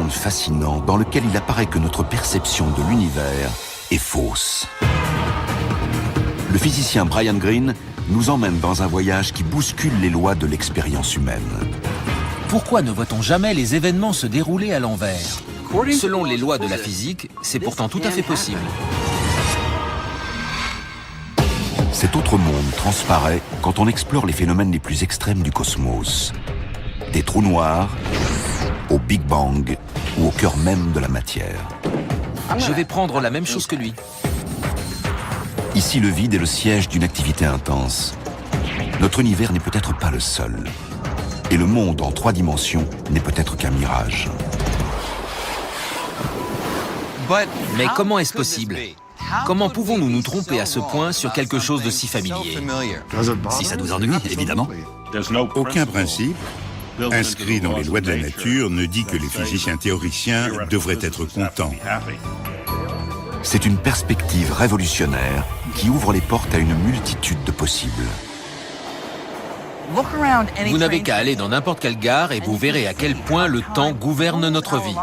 monde fascinant dans lequel il apparaît que notre perception de l'univers est fausse. Le physicien Brian Greene nous emmène dans un voyage qui bouscule les lois de l'expérience humaine. Pourquoi ne voit-on jamais les événements se dérouler à l'envers? Selon les lois de la physique, c'est pourtant tout à fait possible. Cet autre monde transparaît quand on explore les phénomènes les plus extrêmes du cosmos. Des trous noirs, au Big Bang ou au cœur même de la matière. Je vais prendre la même chose que lui. Ici, le vide est le siège d'une activité intense. Notre univers n'est peut-être pas le seul. Et le monde en 3 dimensions n'est peut-être qu'un mirage. Mais comment est-ce possible? Comment pouvons-nous nous tromper à ce point sur quelque chose de si familier? Si ça nous ennuie, évidemment. Aucun principe inscrit dans les lois de la nature ne dit que les physiciens théoriciens devraient être contents. C'est une perspective révolutionnaire qui ouvre les portes à une multitude de possibles. Vous n'avez qu'à aller dans n'importe quelle gare et vous verrez à quel point le temps gouverne notre vie.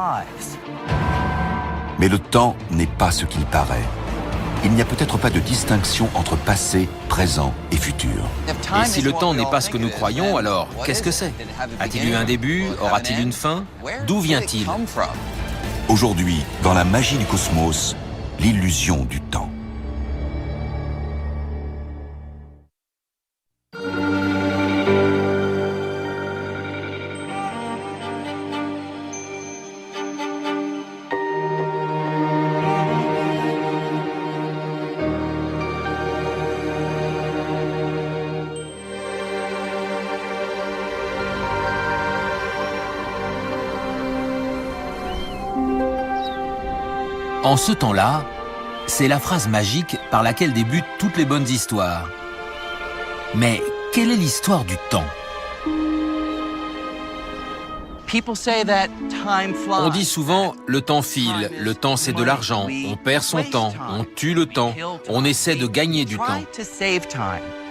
Mais le temps n'est pas ce qu'il paraît. Il n'y a peut-être pas de distinction entre passé, présent et futur. Et si le temps n'est pas ce que nous croyons, alors qu'est-ce que c'est? A-t-il eu un début? Aura-t-il une fin? D'où vient-il? Aujourd'hui, dans la magie du cosmos, l'illusion du temps. En ce temps-là, c'est la phrase magique par laquelle débutent toutes les bonnes histoires. Mais quelle est l'histoire du temps? On dit souvent « le temps file »,« le temps c'est de l'argent »,« on perd son temps »,« on tue le temps »,« on essaie de gagner du temps ».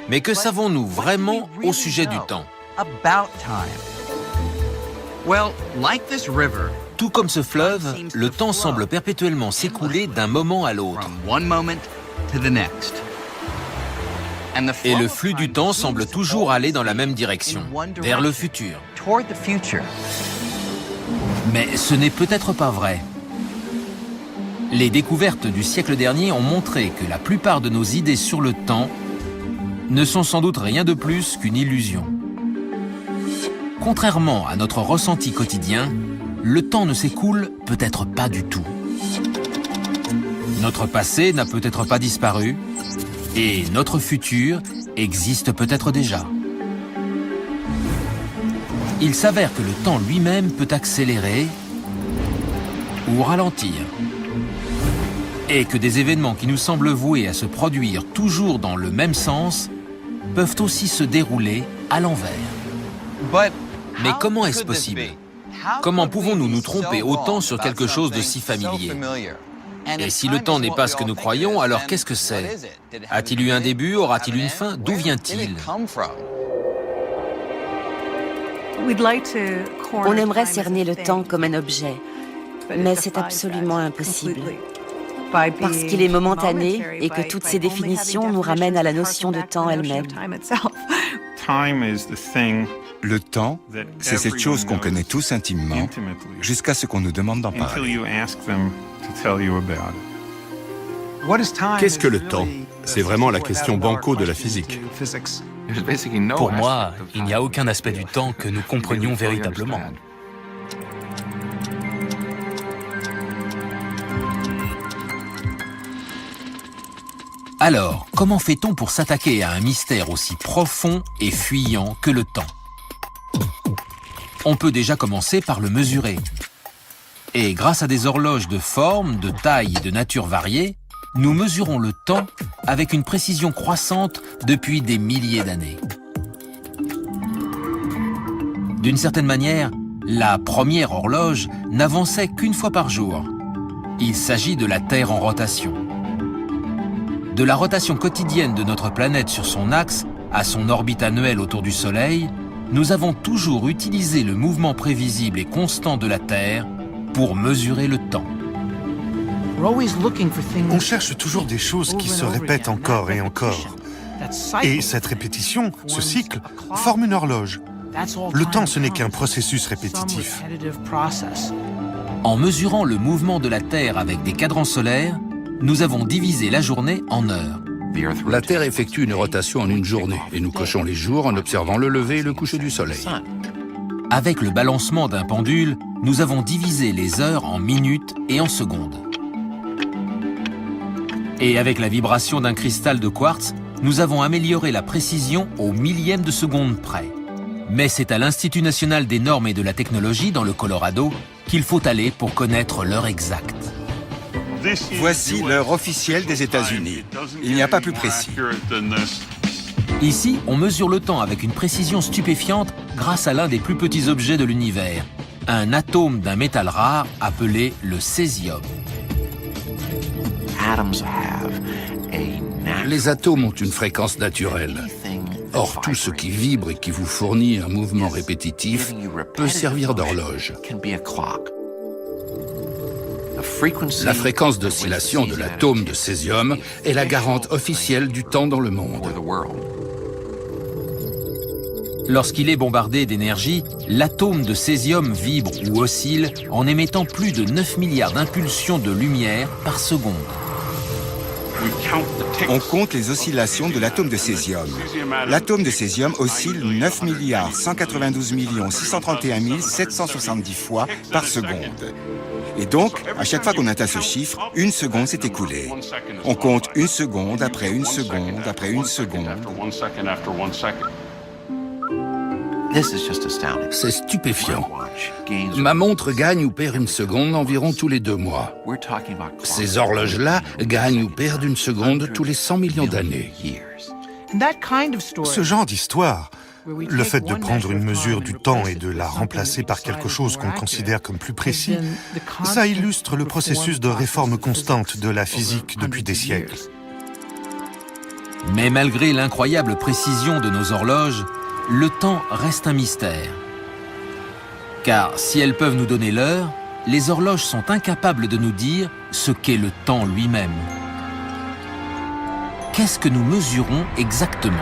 Mais que savons-nous vraiment au sujet du temps? Tout comme ce fleuve, le temps semble perpétuellement s'écouler d'un moment à l'autre. Et le flux du temps semble toujours aller dans la même direction, vers le futur. Mais ce n'est peut-être pas vrai. Les découvertes du siècle dernier ont montré que la plupart de nos idées sur le temps ne sont sans doute rien de plus qu'une illusion. Contrairement à notre ressenti quotidien, le temps ne s'écoule peut-être pas du tout. Notre passé n'a peut-être pas disparu et notre futur existe peut-être déjà. Il s'avère que le temps lui-même peut accélérer ou ralentir et que des événements qui nous semblent voués à se produire toujours dans le même sens peuvent aussi se dérouler à l'envers. Mais comment est-ce possible? Comment pouvons-nous nous tromper autant sur quelque chose de si familier? Et si le temps n'est pas ce que nous croyons, alors qu'est-ce que c'est? A-t-il eu un début? Aura-t-il une fin? D'où vient-il? On aimerait cerner le temps comme un objet, mais c'est absolument impossible. Parce qu'il est momentané et que toutes ces définitions nous ramènent à la notion de temps elle-même. Le temps, c'est cette chose qu'on connaît tous intimement, jusqu'à ce qu'on nous demande d'en parler. Qu'est-ce que le temps? C'est vraiment la question banco de la physique. Pour moi, il n'y a aucun aspect du temps que nous comprenions véritablement. Alors, comment fait-on pour s'attaquer à un mystère aussi profond et fuyant que le temps? On peut déjà commencer par le mesurer. Et grâce à des horloges de forme, de taille et de nature variées, nous mesurons le temps avec une précision croissante depuis des milliers d'années. D'une certaine manière, la première horloge n'avançait qu'une fois par jour. Il s'agit de la Terre en rotation. De la rotation quotidienne de notre planète sur son axe à son orbite annuelle autour du Soleil, nous avons toujours utilisé le mouvement prévisible et constant de la Terre pour mesurer le temps. On cherche toujours des choses qui se répètent encore et encore. Et cette répétition, ce cycle, forme une horloge. Le temps, ce n'est qu'un processus répétitif. En mesurant le mouvement de la Terre avec des cadrans solaires, nous avons divisé la journée en heures. La Terre effectue une rotation en une journée et nous cochons les jours en observant le lever et le coucher du soleil. Avec le balancement d'un pendule, nous avons divisé les heures en minutes et en secondes. Et avec la vibration d'un cristal de quartz, nous avons amélioré la précision au millième de seconde près. Mais c'est à l'Institut national des normes et de la technologie dans le Colorado qu'il faut aller pour connaître l'heure exacte. Voici l'heure officielle des États-Unis. Il n'y a pas plus précis. Ici, on mesure le temps avec une précision stupéfiante grâce à l'un des plus petits objets de l'univers, un atome d'un métal rare appelé le césium. Les atomes ont une fréquence naturelle. Or, tout ce qui vibre et qui vous fournit un mouvement répétitif peut servir d'horloge. La fréquence d'oscillation de l'atome de césium est la garante officielle du temps dans le monde. Lorsqu'il est bombardé d'énergie, l'atome de césium vibre ou oscille en émettant plus de 9 milliards d'impulsions de lumière par seconde. On compte les oscillations de l'atome de césium. L'atome de césium oscille 9 192 631 770 fois par seconde. Et donc, à chaque fois qu'on atteint ce chiffre, une seconde s'est écoulée. On compte une seconde après une seconde après une seconde. C'est stupéfiant. Ma montre gagne ou perd une seconde environ tous les 2 mois. Ces horloges-là gagnent ou perdent une seconde tous les 100 millions d'années. Ce genre d'histoire, le fait de prendre une mesure du temps et de la remplacer par quelque chose qu'on considère comme plus précis, ça illustre le processus de réforme constante de la physique depuis des siècles. Mais malgré l'incroyable précision de nos horloges, le temps reste un mystère. Car si elles peuvent nous donner l'heure, les horloges sont incapables de nous dire ce qu'est le temps lui-même. Qu'est-ce que nous mesurons exactement ?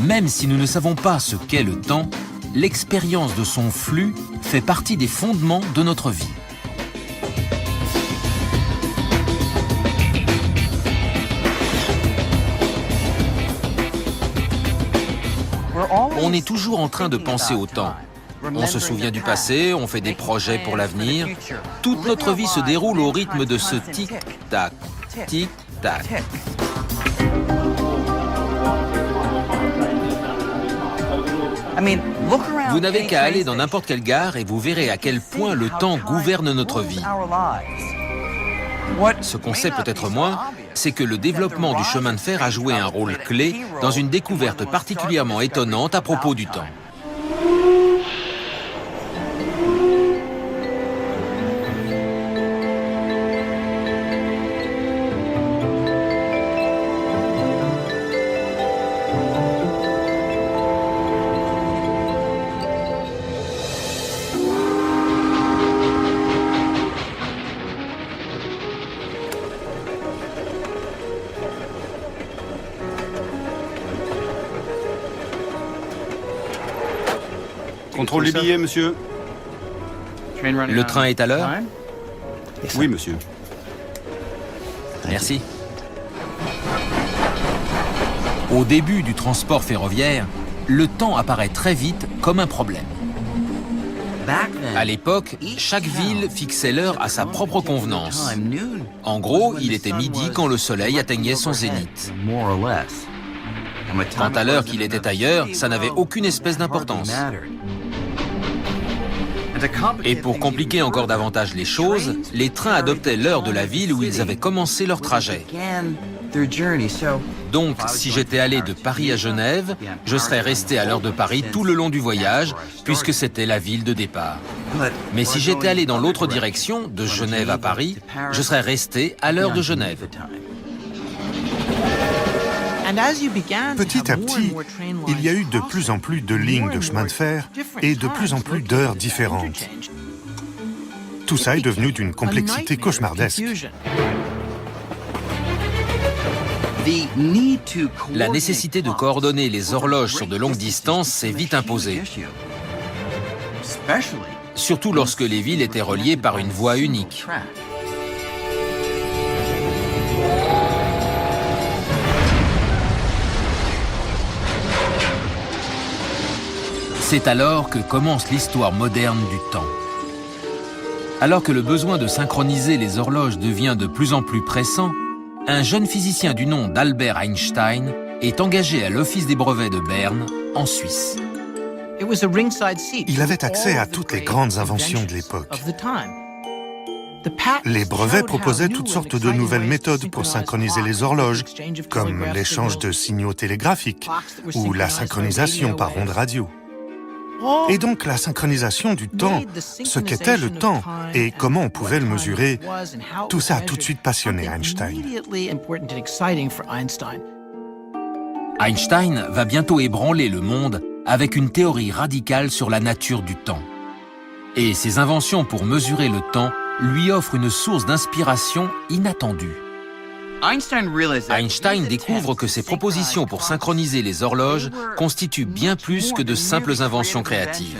Même si nous ne savons pas ce qu'est le temps, l'expérience de son flux fait partie des fondements de notre vie. On est toujours en train de penser au temps. On se souvient du passé, on fait des projets pour l'avenir. Toute notre vie se déroule au rythme de ce tic-tac, tic-tac. Vous n'avez qu'à aller dans n'importe quelle gare et vous verrez à quel point le temps gouverne notre vie. Ce qu'on sait peut-être moins, c'est que le développement du chemin de fer a joué un rôle clé dans une découverte particulièrement étonnante à propos du temps. Contrôle les billets, monsieur. Le train est à l'heure ? Oui, monsieur. Merci. Au début du transport ferroviaire, le temps apparaît très vite comme un problème. À l'époque, chaque ville fixait l'heure à sa propre convenance. En gros, il était midi quand le soleil atteignait son zénith. Quant à l'heure qu'il était ailleurs, ça n'avait aucune espèce d'importance. Et pour compliquer encore davantage les choses, les trains adoptaient l'heure de la ville où ils avaient commencé leur trajet. Donc, si j'étais allé de Paris à Genève, je serais resté à l'heure de Paris tout le long du voyage, puisque c'était la ville de départ. Mais si j'étais allé dans l'autre direction, de Genève à Paris, je serais resté à l'heure de Genève. Petit à petit, il y a eu de plus en plus de lignes de chemin de fer et de plus en plus d'heures différentes. Tout ça est devenu d'une complexité cauchemardesque. La nécessité de coordonner les horloges sur de longues distances s'est vite imposée. Surtout lorsque les villes étaient reliées par une voie unique. C'est alors que commence l'histoire moderne du temps. Alors que le besoin de synchroniser les horloges devient de plus en plus pressant, un jeune physicien du nom d'Albert Einstein est engagé à l'Office des brevets de Berne, en Suisse. Il avait accès à toutes les grandes inventions de l'époque. Les brevets proposaient toutes sortes de nouvelles méthodes pour synchroniser les horloges, comme l'échange de signaux télégraphiques ou la synchronisation par ondes radio. Et donc la synchronisation du temps, ce qu'était le temps et comment on pouvait le mesurer, tout ça a tout de suite passionné Einstein. Einstein va bientôt ébranler le monde avec une théorie radicale sur la nature du temps. Et ses inventions pour mesurer le temps lui offrent une source d'inspiration inattendue. Einstein découvre que ses propositions pour synchroniser les horloges constituent bien plus que de simples inventions créatives.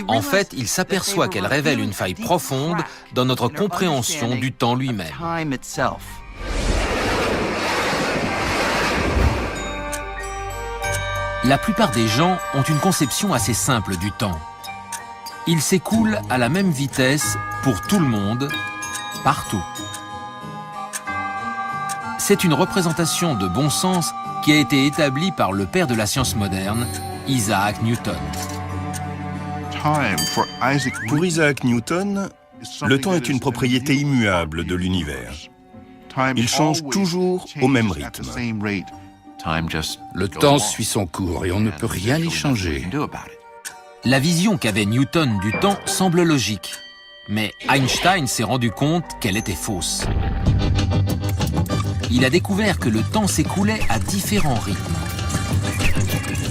En fait, il s'aperçoit qu'elles révèlent une faille profonde dans notre compréhension du temps lui-même. La plupart des gens ont une conception assez simple du temps. Il s'écoule à la même vitesse pour tout le monde, partout. C'est une représentation de bon sens qui a été établie par le père de la science moderne, Isaac Newton. Pour Isaac Newton, le temps est une propriété immuable de l'univers. Il change toujours au même rythme. Le temps suit son cours et on ne peut rien y changer. La vision qu'avait Newton du temps semble logique, mais Einstein s'est rendu compte qu'elle était fausse. Il a découvert que le temps s'écoulait à différents rythmes.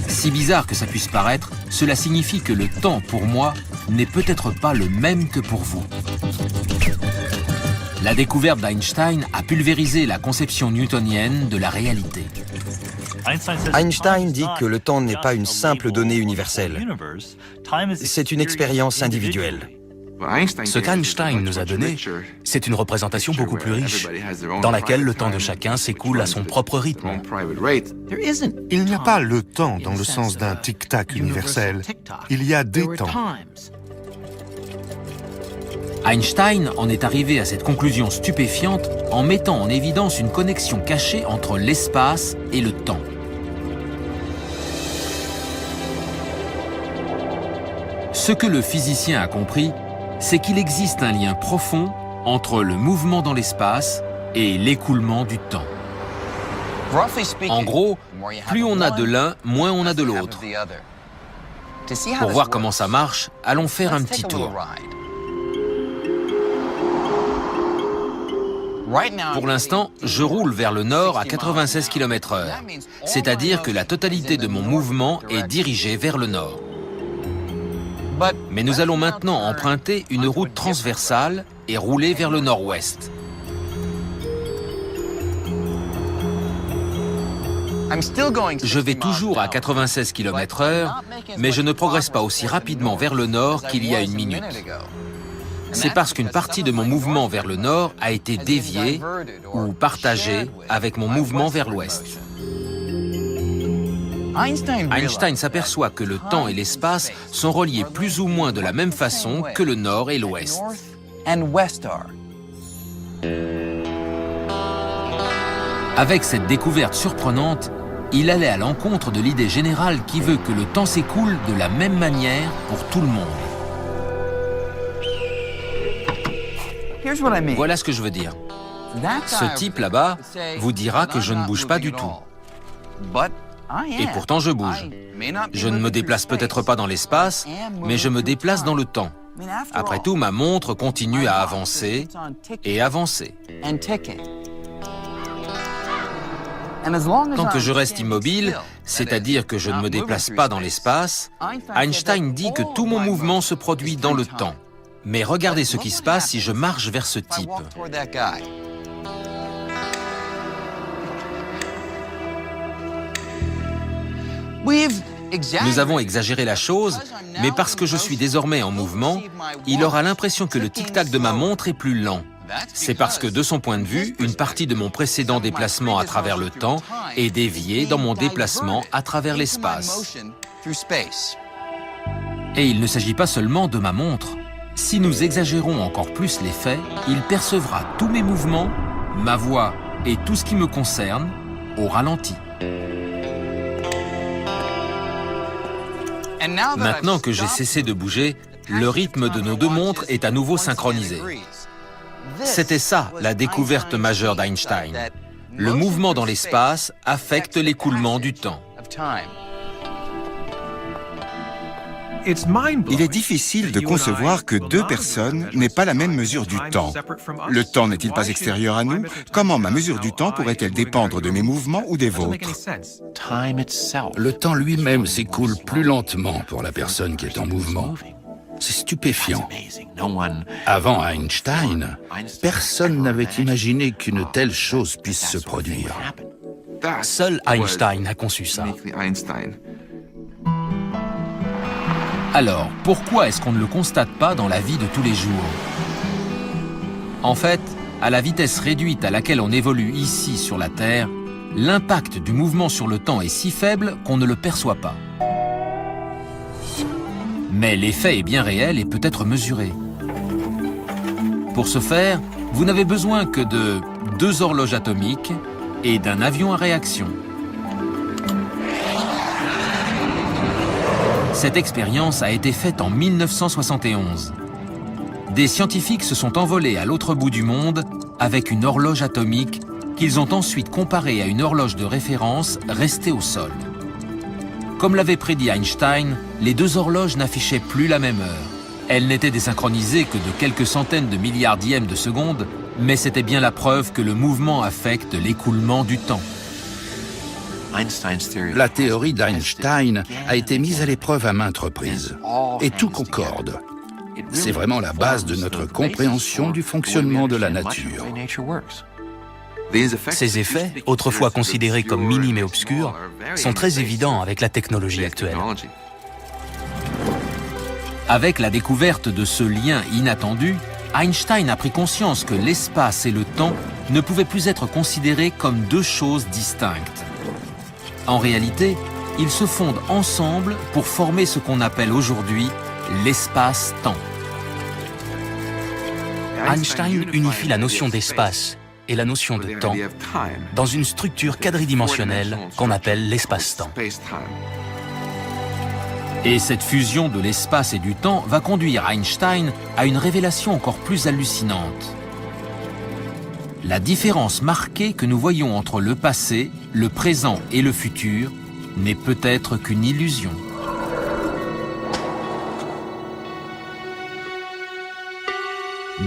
Si bizarre que ça puisse paraître, cela signifie que le temps, pour moi, n'est peut-être pas le même que pour vous. La découverte d'Einstein a pulvérisé la conception newtonienne de la réalité. Einstein dit que le temps n'est pas une simple donnée universelle. C'est une expérience individuelle. Ce qu'Einstein nous a donné, c'est une représentation beaucoup plus riche, dans laquelle le temps de chacun s'écoule à son propre rythme. Il n'y a pas le temps dans le sens d'un tic-tac universel. Il y a des temps. Einstein en est arrivé à cette conclusion stupéfiante en mettant en évidence une connexion cachée entre l'espace et le temps. Ce que le physicien a compris, c'est qu'il existe un lien profond entre le mouvement dans l'espace et l'écoulement du temps. En gros, plus on a de l'un, moins on a de l'autre. Pour voir comment ça marche, allons faire un petit tour. Pour l'instant, je roule vers le nord à 96 km/h, c'est-à-dire que la totalité de mon mouvement est dirigée vers le nord. Mais nous allons maintenant emprunter une route transversale et rouler vers le nord-ouest. Je vais toujours à 96 km/h, mais je ne progresse pas aussi rapidement vers le nord qu'il y a une minute. C'est parce qu'une partie de mon mouvement vers le nord a été déviée ou partagée avec mon mouvement vers l'ouest. Einstein s'aperçoit que le temps et l'espace sont reliés plus ou moins de la même façon que le nord et l'ouest. Avec cette découverte surprenante, il allait à l'encontre de l'idée générale qui veut que le temps s'écoule de la même manière pour tout le monde. Voilà ce que je veux dire. Ce type là-bas vous dira que je ne bouge pas du tout. Et pourtant je bouge. Je ne me déplace peut-être pas dans l'espace, mais je me déplace dans le temps. Après tout, ma montre continue à avancer et avancer. Tant que je reste immobile, c'est-à-dire que je ne me déplace pas dans l'espace, Einstein dit que tout mon mouvement se produit dans le temps. Mais regardez ce qui se passe si je marche vers ce type. Nous avons exagéré la chose, mais parce que je suis désormais en mouvement, il aura l'impression que le tic-tac de ma montre est plus lent. C'est parce que, de son point de vue, une partie de mon précédent déplacement à travers le temps est déviée dans mon déplacement à travers l'espace. Et il ne s'agit pas seulement de ma montre. Si nous exagérons encore plus l'effet, il percevra tous mes mouvements, ma voix et tout ce qui me concerne au ralenti. Maintenant que j'ai cessé de bouger, le rythme de nos deux montres est à nouveau synchronisé. C'était ça, la découverte majeure d'Einstein. Le mouvement dans l'espace affecte l'écoulement du temps. Il est difficile de concevoir que deux personnes n'aient pas la même mesure du temps. Le temps n'est-il pas extérieur à nous? Comment ma mesure du temps pourrait-elle dépendre de mes mouvements ou des vôtres? Le temps lui-même s'écoule plus lentement pour la personne qui est en mouvement. C'est stupéfiant. Avant Einstein, personne n'avait imaginé qu'une telle chose puisse se produire. Seul Einstein a conçu ça. Alors, pourquoi est-ce qu'on ne le constate pas dans la vie de tous les jours? En fait, à la vitesse réduite à laquelle on évolue ici sur la Terre, l'impact du mouvement sur le temps est si faible qu'on ne le perçoit pas. Mais l'effet est bien réel et peut être mesuré. Pour ce faire, vous n'avez besoin que de 2 horloges atomiques et d'un avion à réaction. Cette expérience a été faite en 1971. Des scientifiques se sont envolés à l'autre bout du monde avec une horloge atomique qu'ils ont ensuite comparée à une horloge de référence restée au sol. Comme l'avait prédit Einstein, les 2 horloges n'affichaient plus la même heure. Elles n'étaient désynchronisées que de quelques centaines de milliardièmes de seconde, mais c'était bien la preuve que le mouvement affecte l'écoulement du temps. La théorie d'Einstein a été mise à l'épreuve à maintes reprises. Et tout concorde. C'est vraiment la base de notre compréhension du fonctionnement de la nature. Ces effets, autrefois considérés comme minimes et obscurs, sont très évidents avec la technologie actuelle. Avec la découverte de ce lien inattendu, Einstein a pris conscience que l'espace et le temps ne pouvaient plus être considérés comme 2 choses distinctes. En réalité, ils se fondent ensemble pour former ce qu'on appelle aujourd'hui l'espace-temps. Einstein unifie la notion d'espace et la notion de temps dans une structure quadridimensionnelle qu'on appelle l'espace-temps. Et cette fusion de l'espace et du temps va conduire Einstein à une révélation encore plus hallucinante. La différence marquée que nous voyons entre le passé, le présent et le futur n'est peut-être qu'une illusion.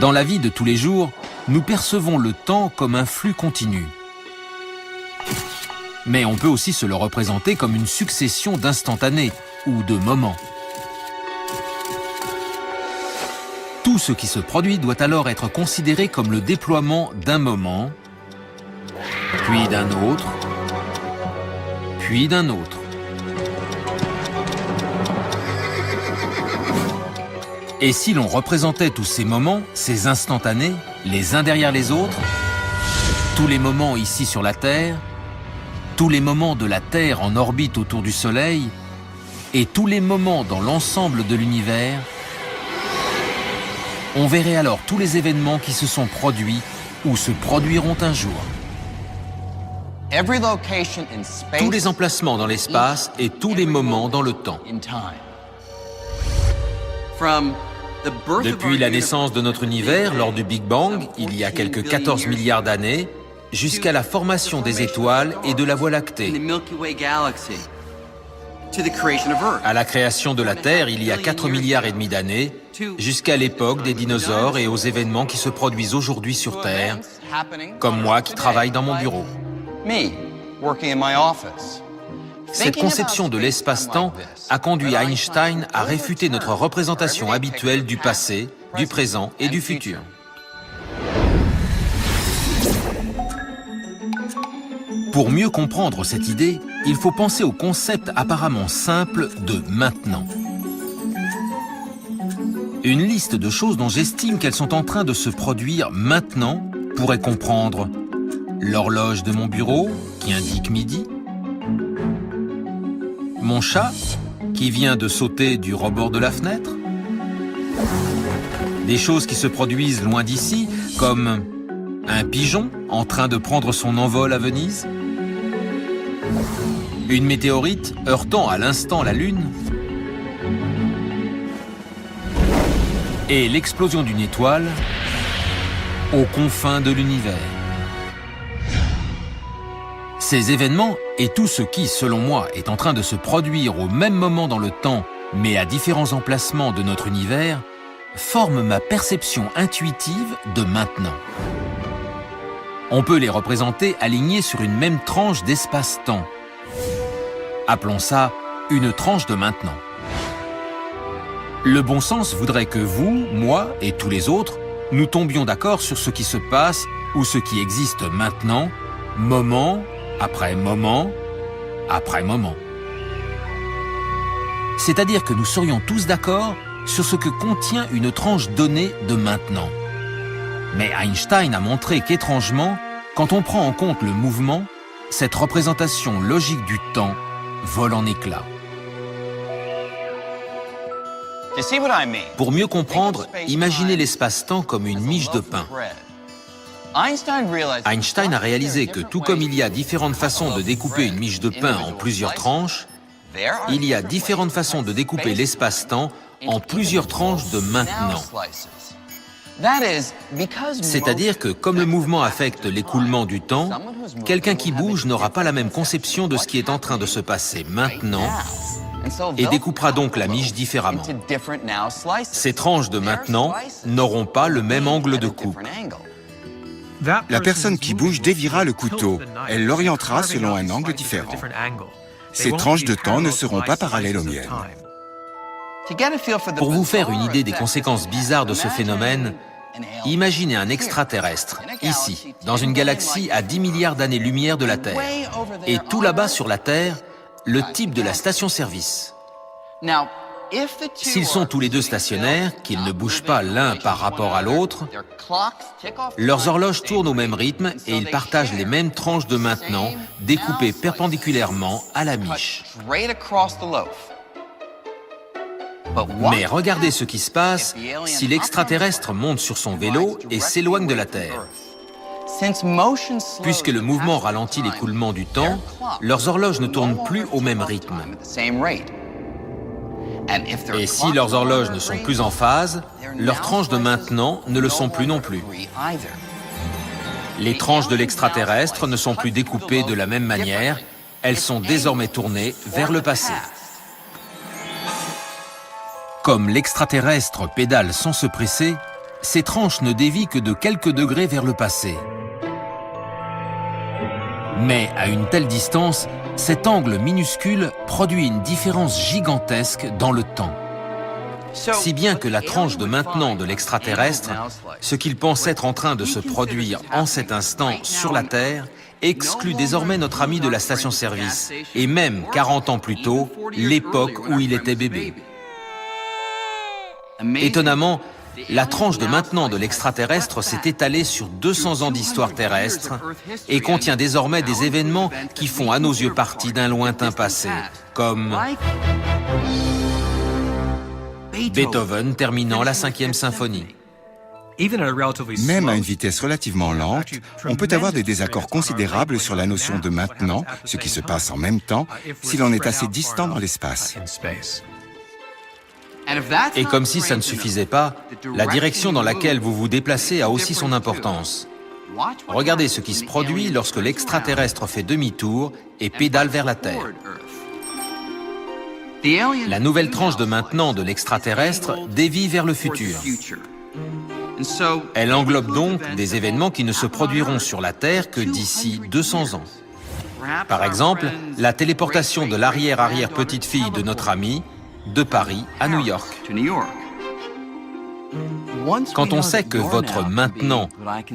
Dans la vie de tous les jours, nous percevons le temps comme un flux continu. Mais on peut aussi se le représenter comme une succession d'instantanés ou de moments. Tout ce qui se produit doit alors être considéré comme le déploiement d'un moment, puis d'un autre, puis d'un autre. Et si l'on représentait tous ces moments, ces instantanés, les uns derrière les autres, tous les moments ici sur la Terre, tous les moments de la Terre en orbite autour du Soleil, et tous les moments dans l'ensemble de l'univers, on verrait alors tous les événements qui se sont produits ou se produiront un jour. Tous les emplacements dans l'espace et tous les moments dans le temps. Depuis la naissance de notre univers, lors du Big Bang, il y a quelques 14 milliards d'années, jusqu'à la formation des étoiles et de la Voie lactée. À la création de la Terre, il y a 4 milliards et demi d'années, jusqu'à l'époque des dinosaures et aux événements qui se produisent aujourd'hui sur Terre, comme moi qui travaille dans mon bureau. Cette conception de l'espace-temps a conduit Einstein à réfuter notre représentation habituelle du passé, du présent et du futur. Pour mieux comprendre cette idée, il faut penser au concept apparemment simple de « maintenant ». Une liste de choses dont j'estime qu'elles sont en train de se produire maintenant pourrait comprendre l'horloge de mon bureau qui indique midi, mon chat qui vient de sauter du rebord de la fenêtre, des choses qui se produisent loin d'ici comme un pigeon en train de prendre son envol à Venise, une météorite heurtant à l'instant la Lune et l'explosion d'une étoile aux confins de l'univers. Ces événements et tout ce qui, selon moi, est en train de se produire au même moment dans le temps, mais à différents emplacements de notre univers, forment ma perception intuitive de maintenant. On peut les représenter alignés sur une même tranche d'espace-temps. Appelons ça une tranche de maintenant. Le bon sens voudrait que vous, moi et tous les autres, nous tombions d'accord sur ce qui se passe ou ce qui existe maintenant, moment après moment après moment. C'est-à-dire que nous serions tous d'accord sur ce que contient une tranche donnée de maintenant. Mais Einstein a montré qu'étrangement, quand on prend en compte le mouvement, cette représentation logique du temps vole en éclats. Pour mieux comprendre, imaginez l'espace-temps comme une miche de pain. Einstein a réalisé que tout comme il y a différentes façons de découper une miche de pain en plusieurs tranches, il y a différentes façons de découper l'espace-temps en plusieurs tranches de maintenant. C'est-à-dire que comme le mouvement affecte l'écoulement du temps, quelqu'un qui bouge n'aura pas la même conception de ce qui est en train de se passer maintenant et découpera donc la miche différemment. Ces tranches de maintenant n'auront pas le même angle de coupe. La personne qui bouge déviera le couteau. Elle l'orientera selon un angle différent. Ces tranches de temps ne seront pas parallèles aux miennes. Pour vous faire une idée des conséquences bizarres de ce phénomène, imaginez un extraterrestre, ici, dans une galaxie à 10 milliards d'années-lumière de la Terre, et tout là-bas sur la Terre, le type de la station-service. S'ils sont tous les deux stationnaires, qu'ils ne bougent pas l'un par rapport à l'autre, leurs horloges tournent au même rythme et ils partagent les mêmes tranches de maintenant, découpées perpendiculairement à la miche. Mais regardez ce qui se passe si l'extraterrestre monte sur son vélo et s'éloigne de la Terre. Puisque le mouvement ralentit l'écoulement du temps, leurs horloges ne tournent plus au même rythme. Et si leurs horloges ne sont plus en phase, leurs tranches de maintenant ne le sont plus non plus. Les tranches de l'extraterrestre ne sont plus découpées de la même manière, elles sont désormais tournées vers le passé. Comme l'extraterrestre pédale sans se presser, ces tranches ne dévient que de quelques degrés vers le passé. Mais à une telle distance, cet angle minuscule produit une différence gigantesque dans le temps. Si bien que la tranche de maintenant de l'extraterrestre, ce qu'il pense être en train de se produire en cet instant sur la Terre, exclut désormais notre ami de la station-service, et même 40 ans plus tôt, l'époque où il était bébé. Étonnamment, la tranche de maintenant de l'extraterrestre s'est étalée sur 200 ans d'histoire terrestre et contient désormais des événements qui font à nos yeux partie d'un lointain passé, comme Beethoven terminant la 5e symphonie. Même à une vitesse relativement lente, on peut avoir des désaccords considérables sur la notion de maintenant, ce qui se passe en même temps, si l'on est assez distant dans l'espace. Et comme si ça ne suffisait pas, la direction dans laquelle vous vous déplacez a aussi son importance. Regardez ce qui se produit lorsque l'extraterrestre fait demi-tour et pédale vers la Terre. La nouvelle tranche de maintenant de l'extraterrestre dévie vers le futur. Elle englobe donc des événements qui ne se produiront sur la Terre que d'ici 200 ans. Par exemple, la téléportation de l'arrière-arrière-petite-fille de notre ami de Paris à New York. Quand on sait que votre maintenant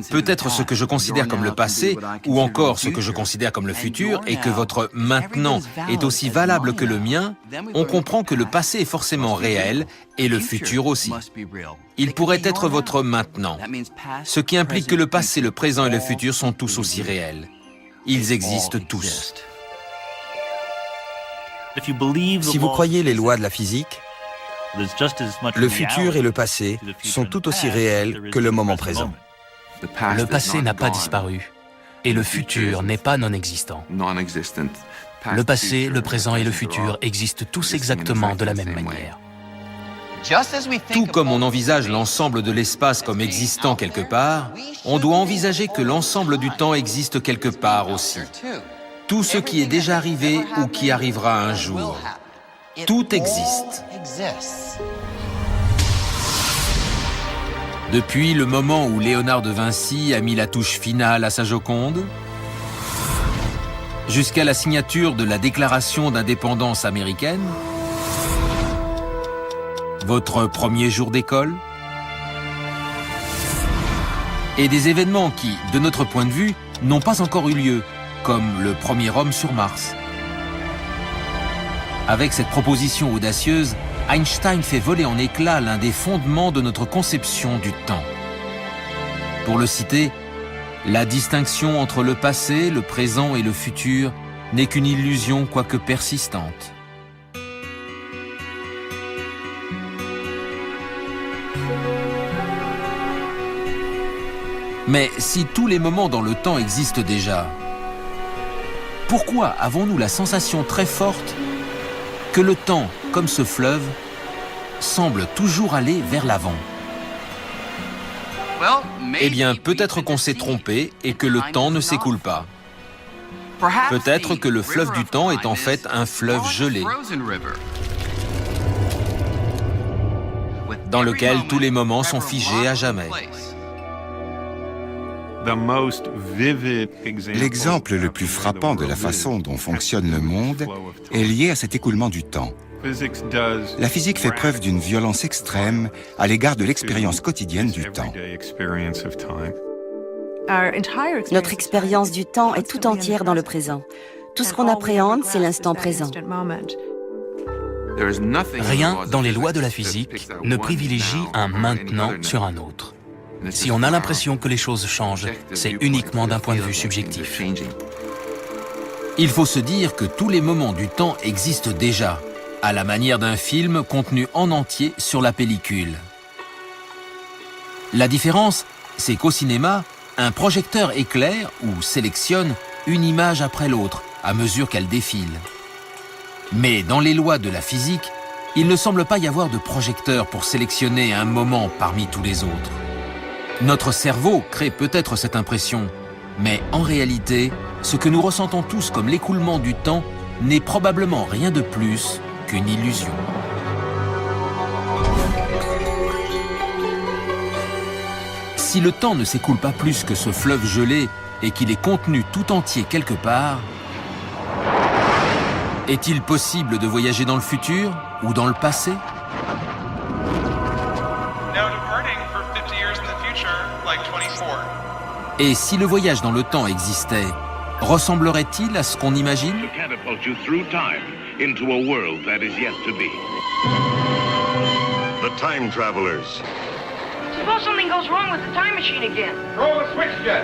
peut être ce que je considère comme le passé ou encore ce que je considère comme le futur et que votre maintenant est aussi valable que le mien, on comprend que le passé est forcément réel et le futur aussi. Il pourrait être votre maintenant, ce qui implique que le passé, le présent et le futur sont tous aussi réels. Ils existent tous. Si vous croyez les lois de la physique, le futur et le passé sont tout aussi réels que le moment présent. Le passé n'a pas disparu et le futur n'est pas non existant. Le passé, le présent et le futur existent tous exactement de la même manière. Tout comme on envisage l'ensemble de l'espace comme existant quelque part, on doit envisager que l'ensemble du temps existe quelque part aussi. Tout ce qui est déjà arrivé ou qui arrivera un jour. Tout existe. Depuis le moment où Léonard de Vinci a mis la touche finale à sa Joconde, jusqu'à la signature de la Déclaration d'indépendance américaine, votre premier jour d'école, et des événements qui, de notre point de vue, n'ont pas encore eu lieu, comme le premier homme sur Mars. Avec cette proposition audacieuse, Einstein fait voler en éclats l'un des fondements de notre conception du temps. Pour le citer, la distinction entre le passé, le présent et le futur n'est qu'une illusion quoique persistante. Mais si tous les moments dans le temps existent déjà, pourquoi avons-nous la sensation très forte que le temps, comme ce fleuve, semble toujours aller vers l'avant? Eh bien, peut-être qu'on s'est trompé et que le temps ne s'écoule pas. Peut-être que le fleuve du temps est en fait un fleuve gelé, dans lequel tous les moments sont figés à jamais. L'exemple le plus frappant de la façon dont fonctionne le monde est lié à cet écoulement du temps. La physique fait preuve d'une violence extrême à l'égard de l'expérience quotidienne du temps. Notre expérience du temps est tout entière dans le présent. Tout ce qu'on appréhende, c'est l'instant présent. Rien dans les lois de la physique ne privilégie un maintenant sur un autre. Si on a l'impression que les choses changent, c'est uniquement d'un point de vue subjectif. Il faut se dire que tous les moments du temps existent déjà, à la manière d'un film contenu en entier sur la pellicule. La différence, c'est qu'au cinéma, un projecteur éclaire ou sélectionne une image après l'autre, à mesure qu'elle défile. Mais dans les lois de la physique, il ne semble pas y avoir de projecteur pour sélectionner un moment parmi tous les autres. Notre cerveau crée peut-être cette impression, mais en réalité, ce que nous ressentons tous comme l'écoulement du temps n'est probablement rien de plus qu'une illusion. Si le temps ne s'écoule pas plus que ce fleuve gelé et qu'il est contenu tout entier quelque part, est-il possible de voyager dans le futur ou dans le passé ? Et si le voyage dans le temps existait, ressemblerait-il à ce qu'on imagine ? The time travelers. Suppose something goes wrong with the time machine again. Roll the switch, Jet.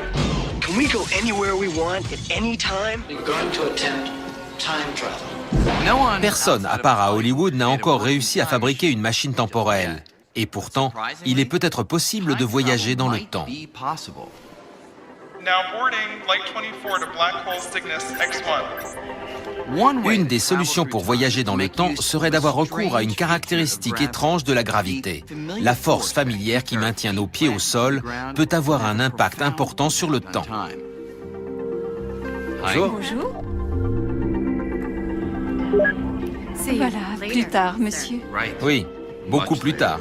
Can we go anywhere we want at any time? We're going to attempt time travel. Personne, à part à Hollywood, n'a encore réussi à fabriquer une machine temporelle. Et pourtant, il est peut-être possible de voyager dans le temps. Une des solutions pour voyager dans le temps serait d'avoir recours à une caractéristique étrange de la gravité. La force familière qui maintient nos pieds au sol peut avoir un impact important sur le temps. Bonjour. Voilà, plus tard, monsieur. Oui, beaucoup plus tard.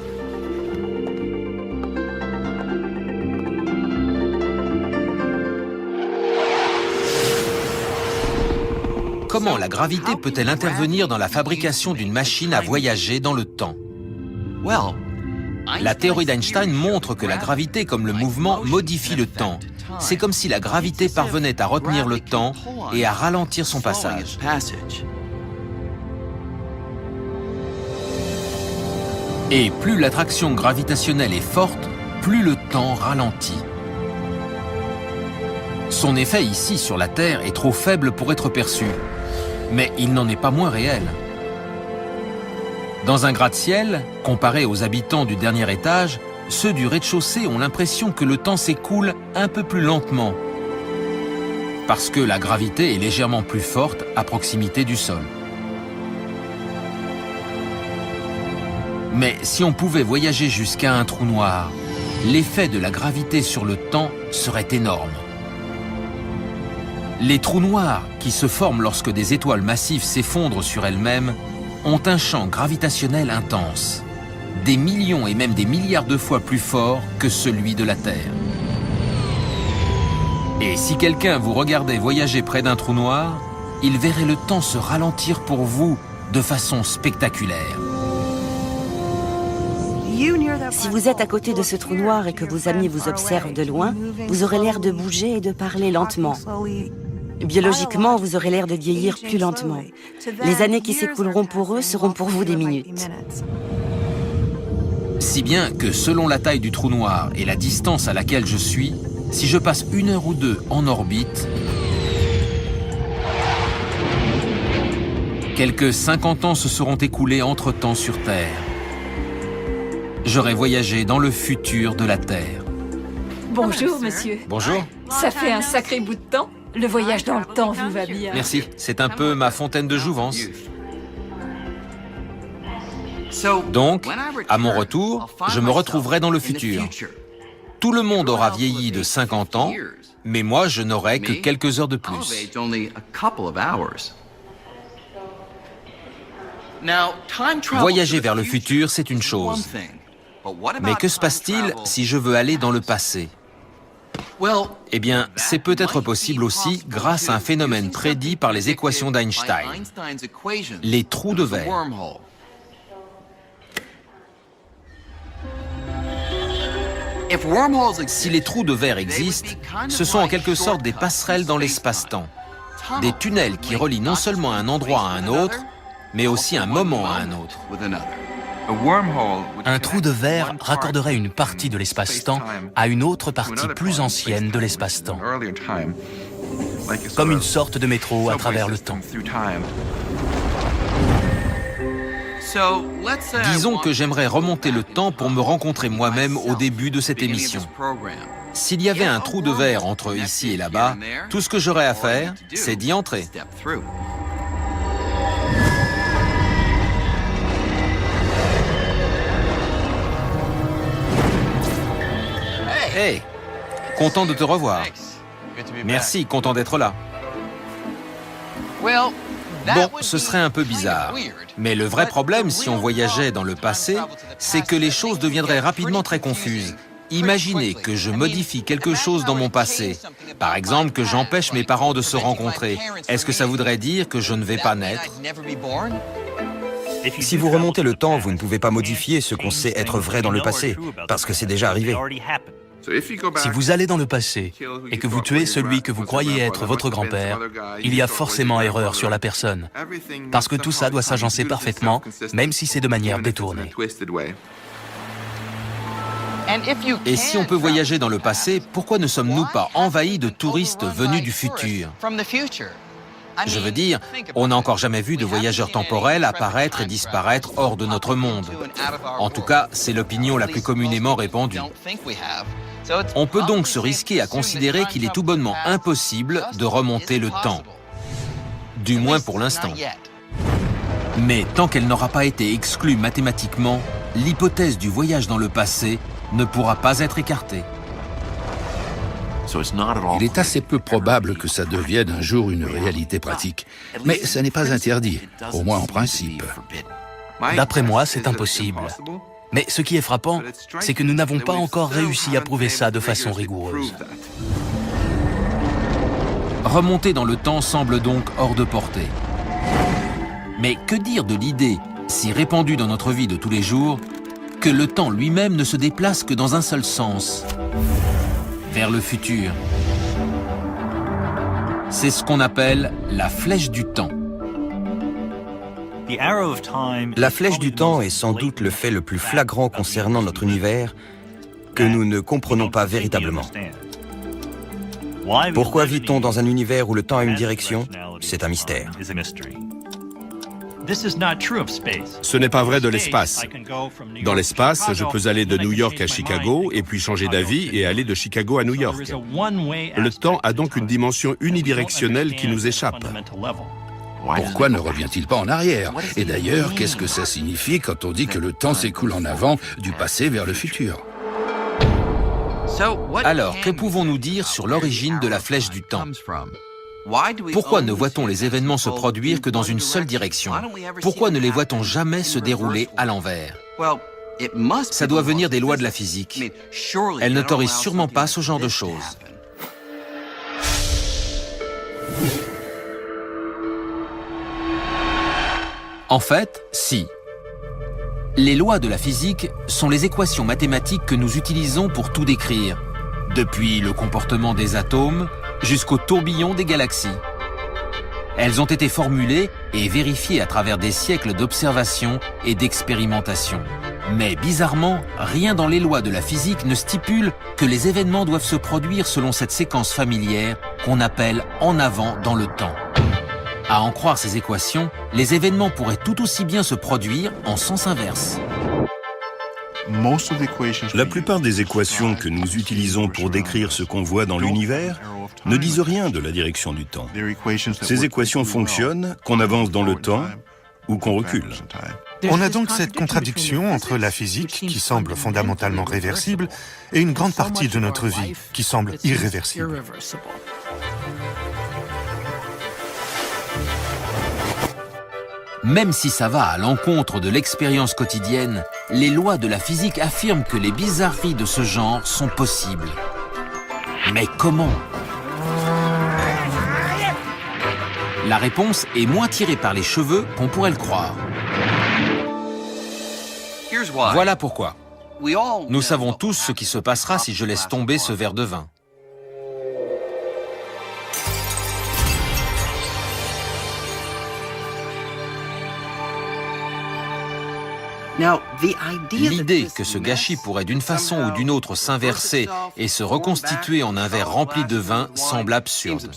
Comment la gravité peut-elle intervenir dans la fabrication d'une machine à voyager dans le temps? La théorie d'Einstein montre que la gravité, comme le mouvement, modifie le temps. C'est comme si la gravité parvenait à retenir le temps et à ralentir son passage. Et plus l'attraction gravitationnelle est forte, plus le temps ralentit. Son effet ici sur la Terre est trop faible pour être perçu. Mais il n'en est pas moins réel. Dans un gratte-ciel, comparé aux habitants du dernier étage, ceux du rez-de-chaussée ont l'impression que le temps s'écoule un peu plus lentement, parce que la gravité est légèrement plus forte à proximité du sol. Mais si on pouvait voyager jusqu'à un trou noir, l'effet de la gravité sur le temps serait énorme. Les trous noirs, qui se forment lorsque des étoiles massives s'effondrent sur elles-mêmes, ont un champ gravitationnel intense, des millions et même des milliards de fois plus fort que celui de la Terre. Et si quelqu'un vous regardait voyager près d'un trou noir, il verrait le temps se ralentir pour vous de façon spectaculaire. Si vous êtes à côté de ce trou noir et que vos amis vous observent de loin, vous aurez l'air de bouger et de parler lentement. Biologiquement, vous aurez l'air de vieillir plus lentement. Les années qui s'écouleront pour eux seront pour vous des minutes. Si bien que selon la taille du trou noir et la distance à laquelle je suis, si je passe 1 heure ou 2 en orbite, quelques 50 ans se seront écoulés entre-temps sur Terre. J'aurais voyagé dans le futur de la Terre. Bonjour, monsieur. Bonjour. Ça fait un sacré bout de temps. Le voyage dans le temps vous va bien. Merci, c'est un peu ma fontaine de jouvence. Donc, à mon retour, je me retrouverai dans le futur. Tout le monde aura vieilli de 50 ans, mais moi, je n'aurai que quelques heures de plus. Voyager vers le futur, c'est une chose. Mais que se passe-t-il si je veux aller dans le passé? Eh bien, c'est peut-être possible aussi grâce à un phénomène prédit par les équations d'Einstein, les trous de verre. Si les trous de verre existent, ce sont en quelque sorte des passerelles dans l'espace-temps, des tunnels qui relient non seulement un endroit à un autre, mais aussi un moment à un autre. Un trou de verre raccorderait une partie de l'espace-temps à une autre partie plus ancienne de l'espace-temps, comme une sorte de métro à travers le temps. Disons que j'aimerais remonter le temps pour me rencontrer moi-même au début de cette émission. S'il y avait un trou de verre entre ici et là-bas, tout ce que j'aurais à faire, c'est d'y entrer. Hey, content de te revoir. Merci, content d'être là. Bon, ce serait un peu bizarre. Mais le vrai problème, si on voyageait dans le passé, c'est que les choses deviendraient rapidement très confuses. Imaginez que je modifie quelque chose dans mon passé. Par exemple, que j'empêche mes parents de se rencontrer. Est-ce que ça voudrait dire que je ne vais pas naître? Si vous remontez le temps, vous ne pouvez pas modifier ce qu'on sait être vrai dans le passé, parce que c'est déjà arrivé. Si vous allez dans le passé et que vous tuez celui que vous croyez être votre grand-père, il y a forcément erreur sur la personne, parce que tout ça doit s'agencer parfaitement, même si c'est de manière détournée. Et si on peut voyager dans le passé, pourquoi ne sommes-nous pas envahis de touristes venus du futur? Je veux dire, on n'a encore jamais vu de voyageurs temporels apparaître et disparaître hors de notre monde. En tout cas, c'est l'opinion la plus communément répandue. On peut donc se risquer à considérer qu'il est tout bonnement impossible de remonter le temps. Du moins pour l'instant. Mais tant qu'elle n'aura pas été exclue mathématiquement, l'hypothèse du voyage dans le passé ne pourra pas être écartée. Il est assez peu probable que ça devienne un jour une réalité pratique. Mais ça n'est pas interdit, au moins en principe. D'après moi, c'est impossible. Mais ce qui est frappant, c'est que nous n'avons pas encore réussi à prouver ça de façon rigoureuse. Remonter dans le temps semble donc hors de portée. Mais que dire de l'idée, si répandue dans notre vie de tous les jours, que le temps lui-même ne se déplace que dans un seul sens, vers le futur. C'est ce qu'on appelle la flèche du temps. La flèche du temps est sans doute le fait le plus flagrant concernant notre univers que nous ne comprenons pas véritablement. Pourquoi vit-on dans un univers où le temps a une direction? C'est un mystère. Ce n'est pas vrai de l'espace. Dans l'espace, je peux aller de New York à Chicago et puis changer d'avis et aller de Chicago à New York. Le temps a donc une dimension unidirectionnelle qui nous échappe. Pourquoi ne revient-il pas en arrière? Et d'ailleurs, qu'est-ce que ça signifie quand on dit que le temps s'écoule en avant, du passé vers le futur? Alors, que pouvons-nous dire sur l'origine de la flèche du temps? Pourquoi ne voit-on les événements se produire que dans une seule direction? Pourquoi ne les voit-on jamais se dérouler à l'envers? Ça doit venir des lois de la physique. Elles n'autorisent sûrement pas ce genre de choses. En fait, si. Les lois de la physique sont les équations mathématiques que nous utilisons pour tout décrire, depuis le comportement des atomes jusqu'au tourbillon des galaxies. Elles ont été formulées et vérifiées à travers des siècles d'observation et d'expérimentation. Mais bizarrement, rien dans les lois de la physique ne stipule que les événements doivent se produire selon cette séquence familière qu'on appelle en avant dans le temps. À en croire ces équations, les événements pourraient tout aussi bien se produire en sens inverse. La plupart des équations que nous utilisons pour décrire ce qu'on voit dans l'univers ne disent rien de la direction du temps. Ces équations fonctionnent, qu'on avance dans le temps ou qu'on recule. On a donc cette contradiction entre la physique, qui semble fondamentalement réversible, et une grande partie de notre vie, qui semble irréversible. Même si ça va à l'encontre de l'expérience quotidienne, les lois de la physique affirment que les bizarreries de ce genre sont possibles. Mais comment? La réponse est moins tirée par les cheveux qu'on pourrait le croire. Voilà pourquoi. Nous savons tous ce qui se passera si je laisse tomber ce verre de vin. L'idée que ce gâchis pourrait d'une façon ou d'une autre s'inverser et se reconstituer en un verre rempli de vin semble absurde.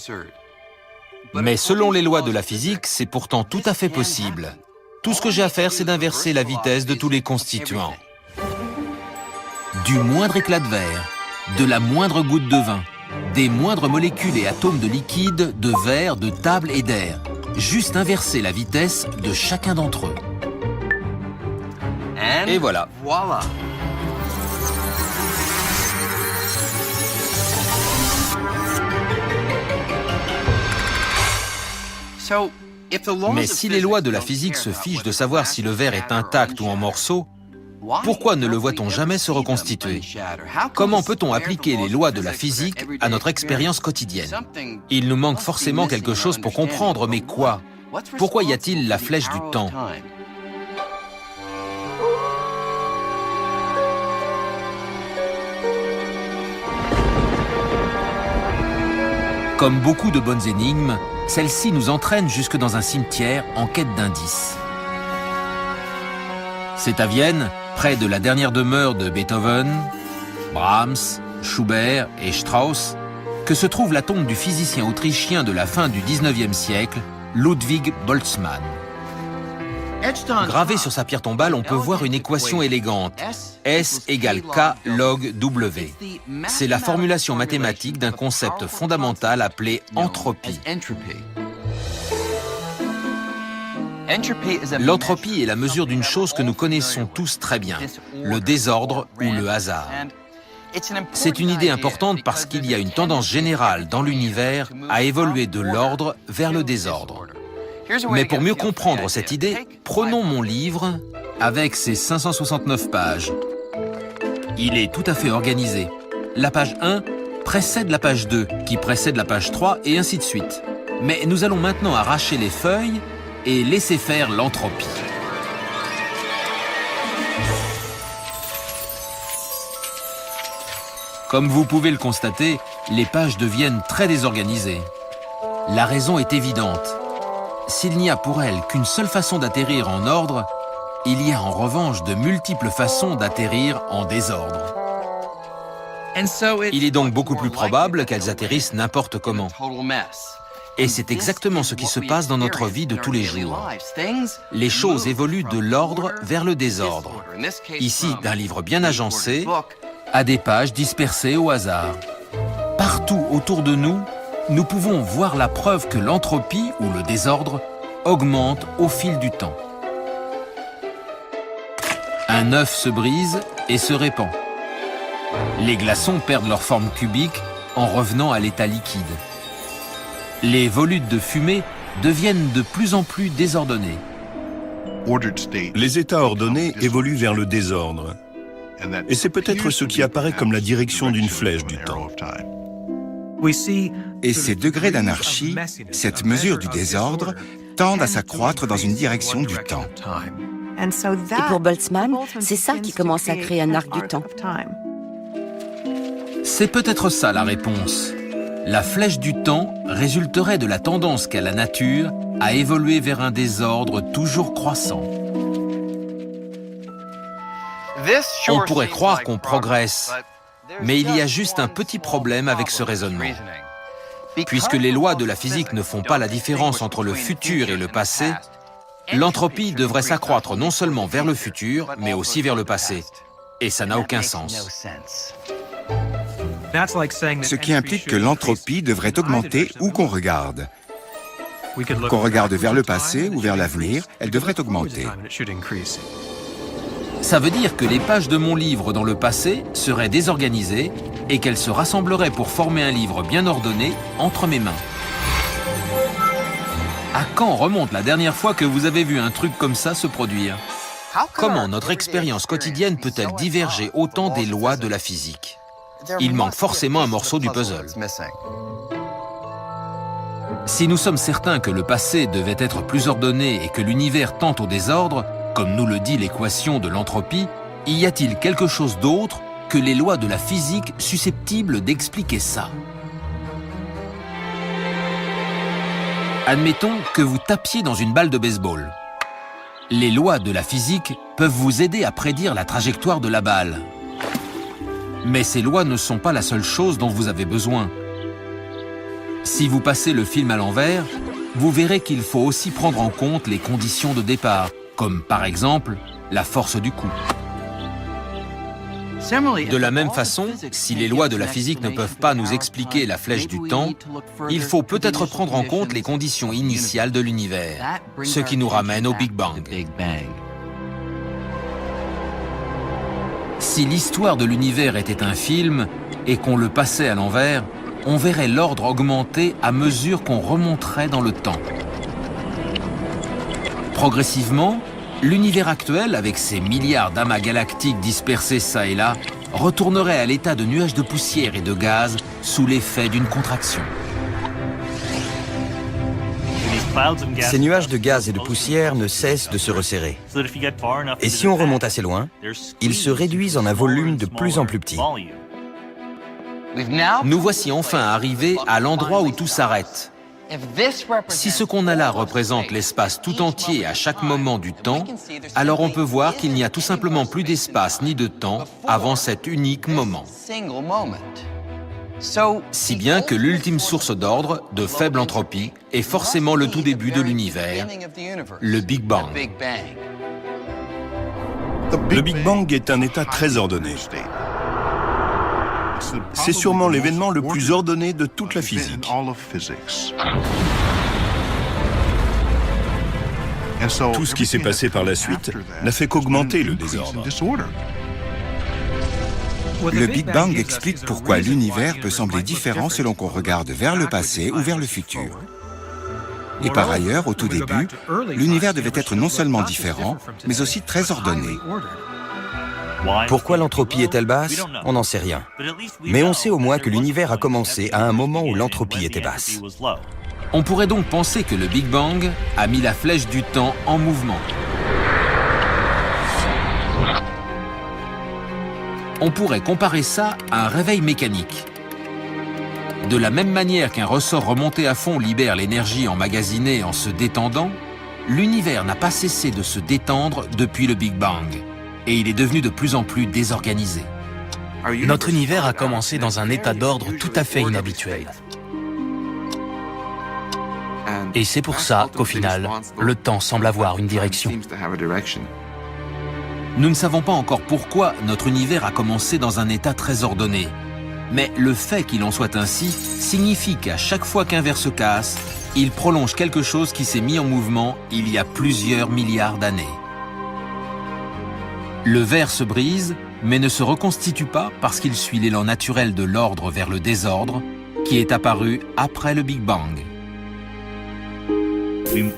Mais selon les lois de la physique, c'est pourtant tout à fait possible. Tout ce que j'ai à faire, c'est d'inverser la vitesse de tous les constituants. Du moindre éclat de verre, de la moindre goutte de vin, des moindres molécules et atomes de liquide, de verre, de table et d'air. Juste inverser la vitesse de chacun d'entre eux. Et voilà. Mais si les lois de la physique se fichent de savoir si le verre est intact ou en morceaux, pourquoi ne le voit-on jamais se reconstituer? Comment peut-on appliquer les lois de la physique à notre expérience quotidienne? Il nous manque forcément quelque chose pour comprendre, mais quoi? Pourquoi y a-t-il la flèche du temps? Comme beaucoup de bonnes énigmes, celle-ci nous entraîne jusque dans un cimetière en quête d'indices. C'est à Vienne, près de la dernière demeure de Beethoven, Brahms, Schubert et Strauss, que se trouve la tombe du physicien autrichien de la fin du 19e siècle, Ludwig Boltzmann. Gravé sur sa pierre tombale, on peut voir une équation élégante. S égale K log W. C'est la formulation mathématique d'un concept fondamental appelé entropie. L'entropie est la mesure d'une chose que nous connaissons tous très bien, le désordre ou le hasard. C'est une idée importante parce qu'il y a une tendance générale dans l'univers à évoluer de l'ordre vers le désordre. Mais pour mieux comprendre cette idée, prenons mon livre avec ses 569 pages. Il est tout à fait organisé. La page 1 précède la page 2, qui précède la page 3, et ainsi de suite. Mais nous allons maintenant arracher les feuilles et laisser faire l'entropie. Comme vous pouvez le constater, les pages deviennent très désorganisées. La raison est évidente. S'il n'y a pour elles qu'une seule façon d'atterrir en ordre, il y a en revanche de multiples façons d'atterrir en désordre. Il est donc beaucoup plus probable qu'elles atterrissent n'importe comment. Et c'est exactement ce qui se passe dans notre vie de tous les jours. Les choses évoluent de l'ordre vers le désordre. Ici, d'un livre bien agencé, à des pages dispersées au hasard. Partout autour de nous, nous pouvons voir la preuve que l'entropie, ou le désordre, augmente au fil du temps. Un œuf se brise et se répand. Les glaçons perdent leur forme cubique en revenant à l'état liquide. Les volutes de fumée deviennent de plus en plus désordonnés. Les états ordonnés évoluent vers le désordre. Et c'est peut-être ce qui apparaît comme la direction d'une flèche du temps. Et ces degrés d'anarchie, cette mesure du désordre, tendent à s'accroître dans une direction du temps. Et pour Boltzmann, c'est ça qui commence à créer un arc du temps. C'est peut-être ça la réponse. La flèche du temps résulterait de la tendance qu'a la nature à évoluer vers un désordre toujours croissant. On pourrait croire qu'on progresse, mais il y a juste un petit problème avec ce raisonnement. Puisque les lois de la physique ne font pas la différence entre le futur et le passé, l'entropie devrait s'accroître non seulement vers le futur, mais aussi vers le passé. Et ça n'a aucun sens. Ce qui implique que l'entropie devrait augmenter où qu'on regarde. Qu'on regarde vers le passé ou vers l'avenir, elle devrait augmenter. Ça veut dire que les pages de mon livre dans le passé seraient désorganisées et qu'elles se rassembleraient pour former un livre bien ordonné entre mes mains. À quand remonte la dernière fois que vous avez vu un truc comme ça se produire? Comment notre expérience quotidienne peut-elle diverger autant des lois de la physique? Il manque forcément un morceau du puzzle. Si nous sommes certains que le passé devait être plus ordonné et que l'univers tend au désordre, comme nous le dit l'équation de l'entropie, y a-t-il quelque chose d'autre que les lois de la physique susceptibles d'expliquer ça? Admettons que vous tapiez dans une balle de baseball. Les lois de la physique peuvent vous aider à prédire la trajectoire de la balle. Mais ces lois ne sont pas la seule chose dont vous avez besoin. Si vous passez le film à l'envers, vous verrez qu'il faut aussi prendre en compte les conditions de départ, comme par exemple la force du coup. De la même façon, si les lois de la physique ne peuvent pas nous expliquer la flèche du temps, il faut peut-être prendre en compte les conditions initiales de l'univers, ce qui nous ramène au Big Bang. Si l'histoire de l'univers était un film et qu'on le passait à l'envers, on verrait l'ordre augmenter à mesure qu'on remonterait dans le temps. Progressivement, l'univers actuel, avec ses milliards d'amas galactiques dispersés çà et là, retournerait à l'état de nuages de poussière et de gaz sous l'effet d'une contraction. Ces nuages de gaz et de poussière ne cessent de se resserrer. Et si on remonte assez loin, ils se réduisent en un volume de plus en plus petit. Nous voici enfin arrivés à l'endroit où tout s'arrête. Si ce qu'on a là représente l'espace tout entier à chaque moment du temps, alors on peut voir qu'il n'y a tout simplement plus d'espace ni de temps avant cet unique moment. Si bien que l'ultime source d'ordre, de faible entropie, est forcément le tout début de l'univers, le Big Bang. Le Big Bang est un état très ordonné. C'est sûrement l'événement le plus ordonné de toute la physique. Tout ce qui s'est passé par la suite n'a fait qu'augmenter le désordre. Le Big Bang explique pourquoi l'univers peut sembler différent selon qu'on regarde vers le passé ou vers le futur. Et par ailleurs, au tout début, l'univers devait être non seulement différent, mais aussi très ordonné. Pourquoi l'entropie est-elle basse? On n'en sait rien. Mais on sait au moins que l'univers a commencé à un moment où l'entropie était basse. On pourrait donc penser que le Big Bang a mis la flèche du temps en mouvement. On pourrait comparer ça à un réveil mécanique. De la même manière qu'un ressort remonté à fond libère l'énergie emmagasinée en se détendant, l'univers n'a pas cessé de se détendre depuis le Big Bang, et il est devenu de plus en plus désorganisé. Notre univers a commencé dans un état d'ordre tout à fait inhabituel. Et c'est pour ça qu'au final, le temps semble avoir une direction. Nous ne savons pas encore pourquoi notre univers a commencé dans un état très ordonné. Mais le fait qu'il en soit ainsi signifie qu'à chaque fois qu'un verre se casse, il prolonge quelque chose qui s'est mis en mouvement il y a plusieurs milliards d'années. Le verre se brise, mais ne se reconstitue pas parce qu'il suit l'élan naturel de l'ordre vers le désordre qui est apparu après le Big Bang.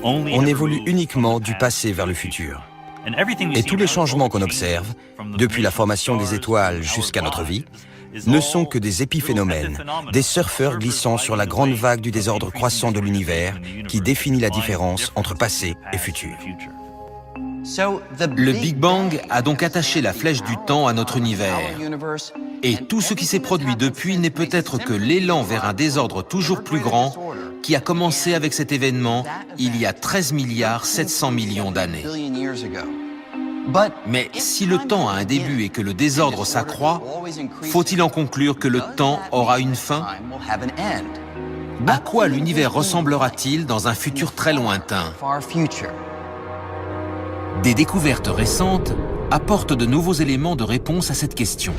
On évolue uniquement du passé vers le futur. Et tous les changements qu'on observe, depuis la formation des étoiles jusqu'à notre vie, ne sont que des épiphénomènes, des surfeurs glissant sur la grande vague du désordre croissant de l'univers qui définit la différence entre passé et futur. Le Big Bang a donc attaché la flèche du temps à notre univers. Et tout ce qui s'est produit depuis n'est peut-être que l'élan vers un désordre toujours plus grand qui a commencé avec cet événement il y a 13 milliards 700 millions d'années. Mais si le temps a un début et que le désordre s'accroît, faut-il en conclure que le temps aura une fin? À quoi l'univers ressemblera-t-il dans un futur très lointain? Des découvertes récentes apportent de nouveaux éléments de réponse à cette question.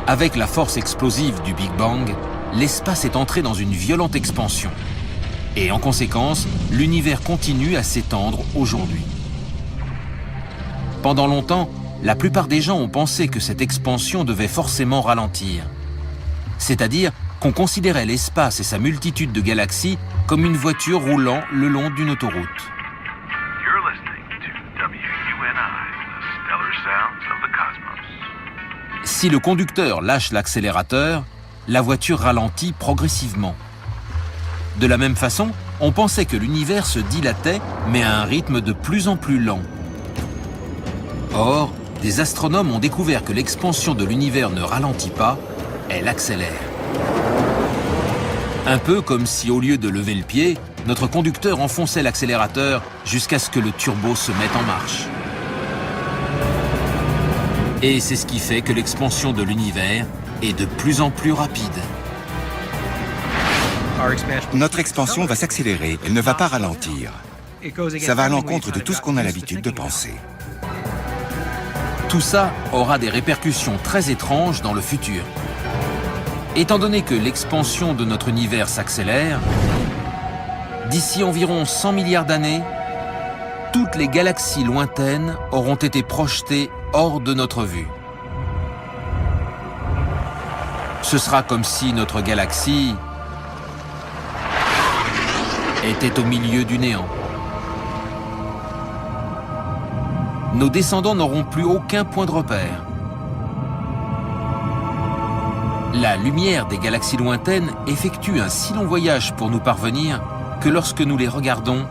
Avec la force explosive du Big Bang, l'espace est entré dans une violente expansion. Et en conséquence, l'univers continue à s'étendre aujourd'hui. Pendant longtemps, la plupart des gens ont pensé que cette expansion devait forcément ralentir. C'est-à-dire qu'on considérait l'espace et sa multitude de galaxies comme une voiture roulant le long d'une autoroute. Si le conducteur lâche l'accélérateur, la voiture ralentit progressivement. De la même façon, on pensait que l'univers se dilatait, mais à un rythme de plus en plus lent. Or, des astronomes ont découvert que l'expansion de l'univers ne ralentit pas, elle accélère. Un peu comme si, au lieu de lever le pied, notre conducteur enfonçait l'accélérateur jusqu'à ce que le turbo se mette en marche. Et c'est ce qui fait que l'expansion de l'univers est de plus en plus rapide. Notre expansion va s'accélérer, elle ne va pas ralentir. Ça va à l'encontre de tout ce qu'on a l'habitude de penser. Tout ça aura des répercussions très étranges dans le futur. Étant donné que l'expansion de notre univers s'accélère, d'ici environ 100 milliards d'années, toutes les galaxies lointaines auront été projetées hors de notre vue. Ce sera comme si notre galaxie était au milieu du néant. Nos descendants n'auront plus aucun point de repère. La lumière des galaxies lointaines effectue un si long voyage pour nous parvenir que lorsque nous les regardons,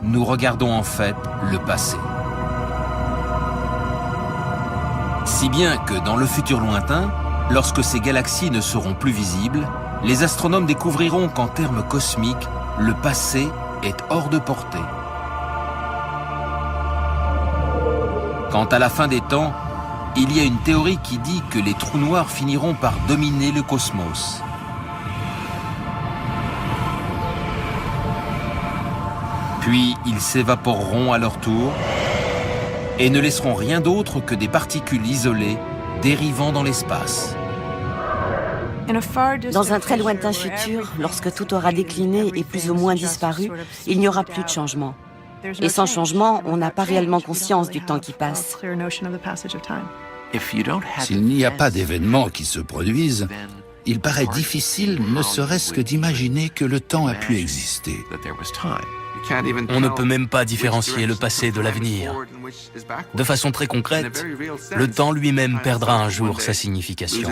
nous regardons en fait le passé. Si bien que dans le futur lointain, lorsque ces galaxies ne seront plus visibles, les astronomes découvriront qu'en termes cosmiques, le passé est hors de portée. Quant à la fin des temps, Il y a une théorie qui dit que les trous noirs finiront par dominer le cosmos. Puis ils s'évaporeront à leur tour et ne laisseront rien d'autre que des particules isolées dérivant dans l'espace. Dans un très lointain futur, lorsque tout aura décliné et plus ou moins disparu, il n'y aura plus de changement. Et sans changement, on n'a pas réellement conscience du temps qui passe. S'il n'y a pas d'événements qui se produisent, il paraît difficile ne serait-ce que d'imaginer que le temps a pu exister. On ne peut même pas différencier le passé de l'avenir. De façon très concrète, le temps lui-même perdra un jour sa signification.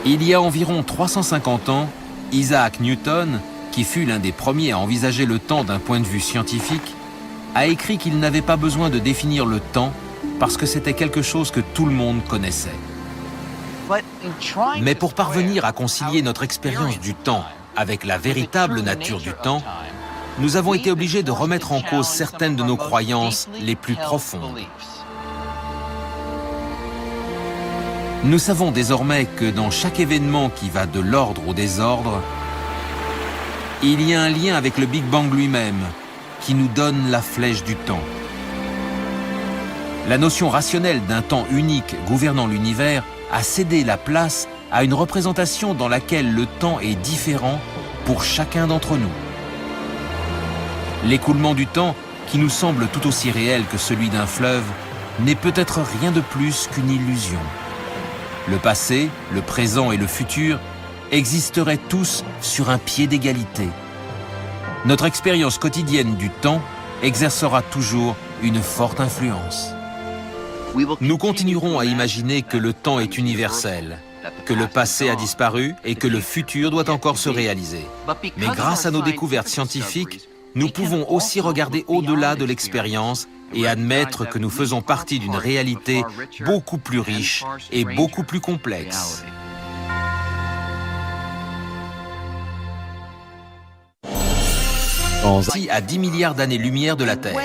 Il y a environ 350 ans, Isaac Newton, qui fut l'un des premiers à envisager le temps d'un point de vue scientifique, a écrit qu'il n'avait pas besoin de définir le temps parce que c'était quelque chose que tout le monde connaissait. Mais pour parvenir à concilier notre expérience du temps avec la véritable nature du temps, nous avons été obligés de remettre en cause certaines de nos croyances les plus profondes. Nous savons désormais que dans chaque événement qui va de l'ordre au désordre, il y a un lien avec le Big Bang lui-même qui nous donne la flèche du temps. La notion rationnelle d'un temps unique gouvernant l'univers a cédé la place à une représentation dans laquelle le temps est différent pour chacun d'entre nous. L'écoulement du temps, qui nous semble tout aussi réel que celui d'un fleuve, n'est peut-être rien de plus qu'une illusion. Le passé, le présent et le futur existeraient tous sur un pied d'égalité. Notre expérience quotidienne du temps exercera toujours une forte influence. Nous continuerons à imaginer que le temps est universel, que le passé a disparu et que le futur doit encore se réaliser. Mais grâce à nos découvertes scientifiques, nous pouvons aussi regarder au-delà de l'expérience et admettre que nous faisons partie d'une réalité beaucoup plus riche et beaucoup plus complexe. Ici, à 10 milliards d'années-lumière de la Terre,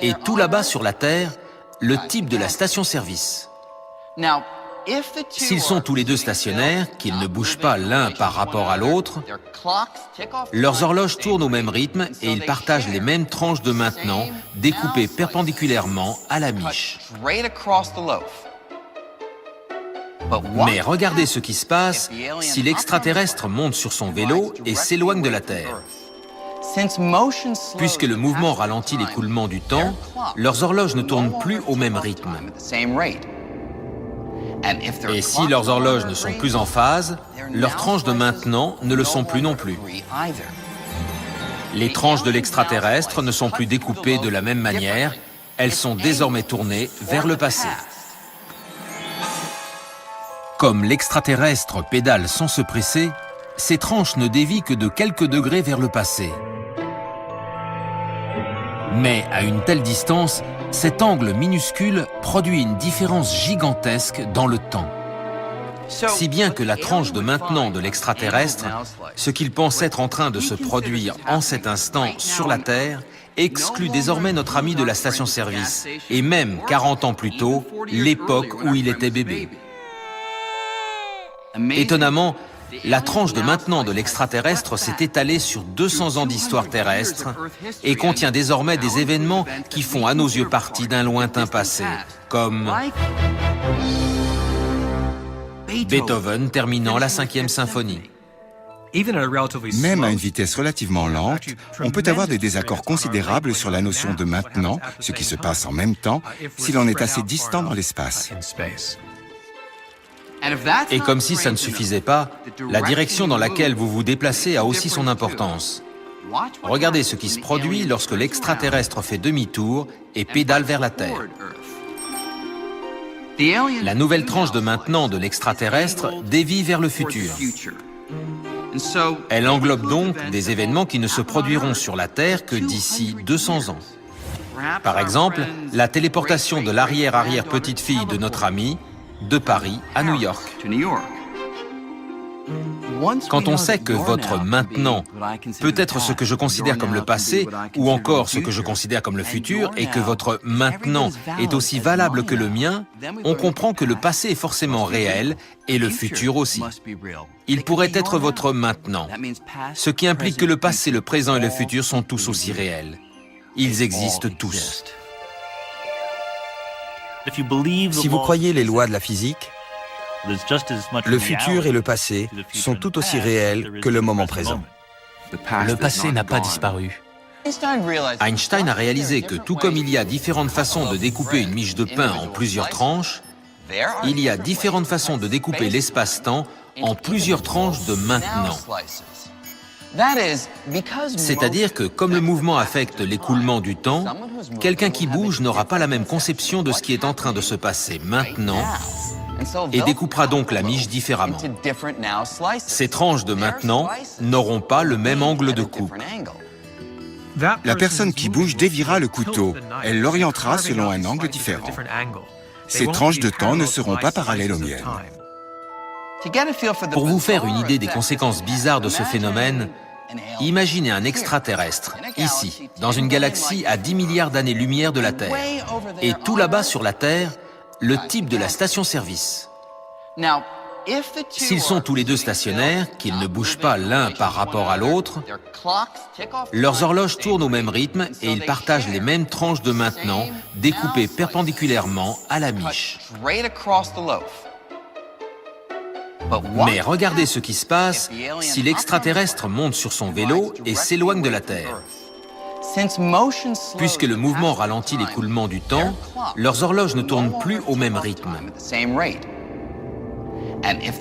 et tout là-bas sur la Terre, le type de la station-service. S'ils sont tous les deux stationnaires, qu'ils ne bougent pas l'un par rapport à l'autre, leurs horloges tournent au même rythme et ils partagent les mêmes tranches de maintenant, découpées perpendiculairement à la miche. Mais regardez ce qui se passe si l'extraterrestre monte sur son vélo et s'éloigne de la Terre. Puisque le mouvement ralentit l'écoulement du temps, leurs horloges ne tournent plus au même rythme. Et si leurs horloges ne sont plus en phase, leurs tranches de maintenant ne le sont plus non plus. Les tranches de l'extraterrestre ne sont plus découpées de la même manière, elles sont désormais tournées vers le passé. Comme l'extraterrestre pédale sans se presser, ces tranches ne dévient que de quelques degrés vers le passé. Mais à une telle distance, cet angle minuscule produit une différence gigantesque dans le temps. Si bien que la tranche de maintenant de l'extraterrestre, ce qu'il pense être en train de se produire en cet instant sur la Terre, exclut désormais notre ami de la station-service, et même 40 ans plus tôt, l'époque où il était bébé. Étonnamment, la tranche de maintenant de l'extraterrestre s'est étalée sur 200 ans d'histoire terrestre et contient désormais des événements qui font à nos yeux partie d'un lointain passé, comme Beethoven terminant la 5e symphonie. Même à une vitesse relativement lente, on peut avoir des désaccords considérables sur la notion de maintenant, ce qui se passe en même temps, si l'on est assez distant dans l'espace. Et comme si ça ne suffisait pas, la direction dans laquelle vous vous déplacez a aussi son importance. Regardez ce qui se produit lorsque l'extraterrestre fait demi-tour et pédale vers la Terre. La nouvelle tranche de maintenant de l'extraterrestre dévie vers le futur. Elle englobe donc des événements qui ne se produiront sur la Terre que d'ici 200 ans. Par exemple, la téléportation de l'arrière-arrière-petite-fille de notre ami de Paris à New York. Quand on sait que votre maintenant peut être ce que je considère comme le passé ou encore ce que je considère comme le futur et que votre maintenant est aussi valable que le mien, on comprend que le passé est forcément réel et le futur aussi. Il pourrait être votre maintenant, ce qui implique que le passé, le présent et le futur sont tous aussi réels. Ils existent tous. Si vous croyez les lois de la physique, le futur et le passé sont tout aussi réels que le moment présent. Le passé n'a pas disparu. Einstein a réalisé que tout comme il y a différentes façons de découper une miche de pain en plusieurs tranches, il y a différentes façons de découper l'espace-temps en plusieurs tranches de maintenant. C'est-à-dire que comme le mouvement affecte l'écoulement du temps, quelqu'un qui bouge n'aura pas la même conception de ce qui est en train de se passer maintenant et découpera donc la miche différemment. Ces tranches de maintenant n'auront pas le même angle de coupe. La personne qui bouge déviera le couteau. Elle l'orientera selon un angle différent. Ces tranches de temps ne seront pas parallèles aux miennes. Pour vous faire une idée des conséquences bizarres de ce phénomène, imaginez un extraterrestre, ici, dans une galaxie à 10 milliards d'années-lumière de la Terre, et tout là-bas sur la Terre, le type de la station-service. S'ils sont tous les deux stationnaires, qu'ils ne bougent pas l'un par rapport à l'autre, leurs horloges tournent au même rythme et ils partagent les mêmes tranches de maintenant, découpées perpendiculairement à la miche. Mais regardez ce qui se passe si l'extraterrestre monte sur son vélo et s'éloigne de la Terre. Puisque le mouvement ralentit l'écoulement du temps, leurs horloges ne tournent plus au même rythme.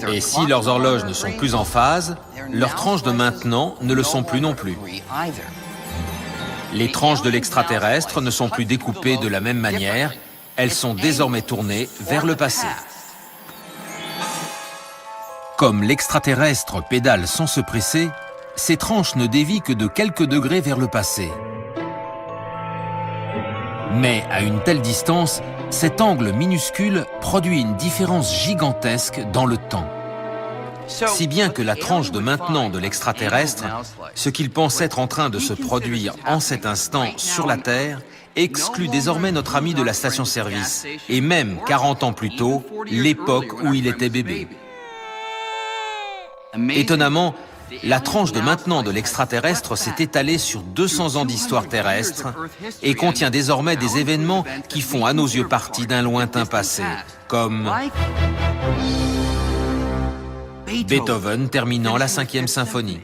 Et si leurs horloges ne sont plus en phase, leurs tranches de maintenant ne le sont plus non plus. Les tranches de l'extraterrestre ne sont plus découpées de la même manière, elles sont désormais tournées vers le passé. Comme l'extraterrestre pédale sans se presser, ces tranches ne dévient que de quelques degrés vers le passé. Mais à une telle distance, cet angle minuscule produit une différence gigantesque dans le temps. Si bien que la tranche de maintenant de l'extraterrestre, ce qu'il pense être en train de se produire en cet instant sur la Terre, exclut désormais notre ami de la station-service, et même 40 ans plus tôt, l'époque où il était bébé. Étonnamment, la tranche de maintenant de l'extraterrestre s'est étalée sur 200 ans d'histoire terrestre et contient désormais des événements qui font à nos yeux partie d'un lointain passé, comme Beethoven terminant la 5e symphonie.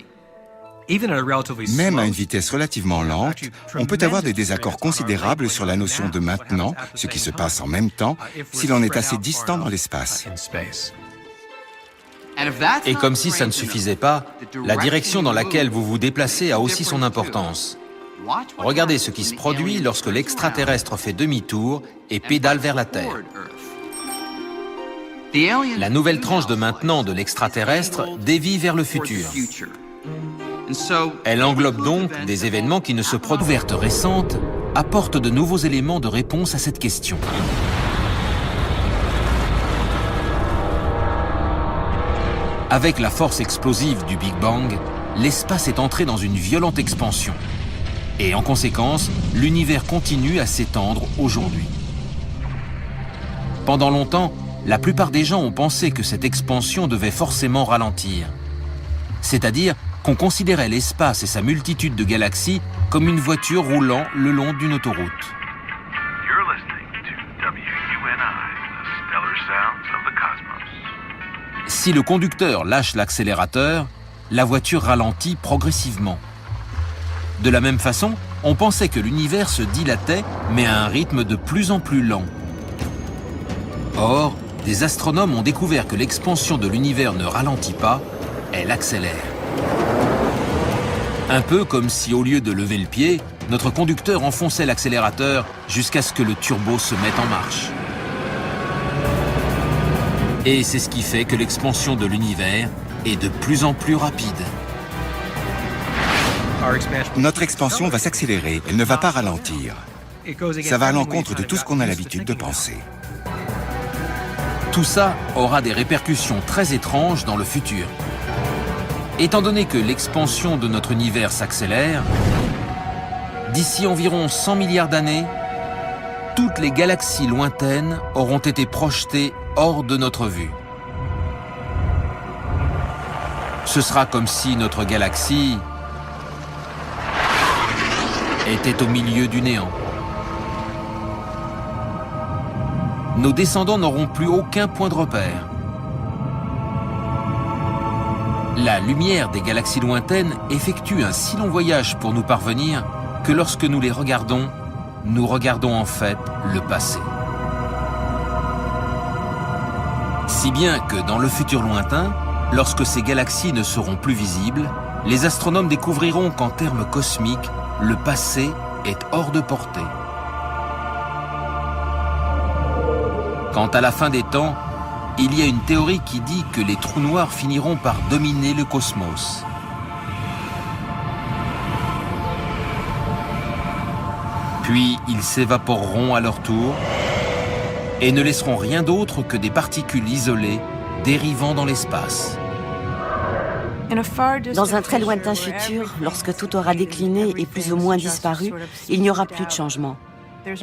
Même à une vitesse relativement lente, on peut avoir des désaccords considérables sur la notion de maintenant, ce qui se passe en même temps, si l'on est assez distant dans l'espace. Et comme si ça ne suffisait pas, la direction dans laquelle vous vous déplacez a aussi son importance. Regardez ce qui se produit lorsque l'extraterrestre fait demi-tour et pédale vers la Terre. La nouvelle tranche de maintenant de l'extraterrestre dévie vers le futur. Elle englobe donc des événements qui ne se produisent. Découvertes récentes apportent de nouveaux éléments de réponse à cette question. Avec la force explosive du Big Bang, l'espace est entré dans une violente expansion. Et en conséquence, l'univers continue à s'étendre aujourd'hui. Pendant longtemps, la plupart des gens ont pensé que cette expansion devait forcément ralentir. C'est-à-dire qu'on considérait l'espace et sa multitude de galaxies comme une voiture roulant le long d'une autoroute. Si le conducteur lâche l'accélérateur, la voiture ralentit progressivement. De la même façon, on pensait que l'univers se dilatait, mais à un rythme de plus en plus lent. Or, des astronomes ont découvert que l'expansion de l'univers ne ralentit pas, elle accélère. Un peu comme si, au lieu de lever le pied, notre conducteur enfonçait l'accélérateur jusqu'à ce que le turbo se mette en marche. Et c'est ce qui fait que l'expansion de l'univers est de plus en plus rapide. Notre expansion va s'accélérer, elle ne va pas ralentir. Ça va à l'encontre de tout ce qu'on a l'habitude de penser. Tout ça aura des répercussions très étranges dans le futur. Étant donné que l'expansion de notre univers s'accélère, d'ici environ 100 milliards d'années, toutes les galaxies lointaines auront été projetées hors de notre vue. Ce sera comme si notre galaxie était au milieu du néant. Nos descendants n'auront plus aucun point de repère. La lumière des galaxies lointaines effectue un si long voyage pour nous parvenir que lorsque nous les regardons, nous regardons en fait le passé. Si bien que dans le futur lointain, lorsque ces galaxies ne seront plus visibles, les astronomes découvriront qu'en termes cosmiques, le passé est hors de portée. Quant à la fin des temps, il y a une théorie qui dit que les trous noirs finiront par dominer le cosmos. Puis ils s'évaporeront à leur tour et ne laisseront rien d'autre que des particules isolées dérivant dans l'espace. Dans un très lointain futur, lorsque tout aura décliné et plus ou moins disparu, il n'y aura plus de changement.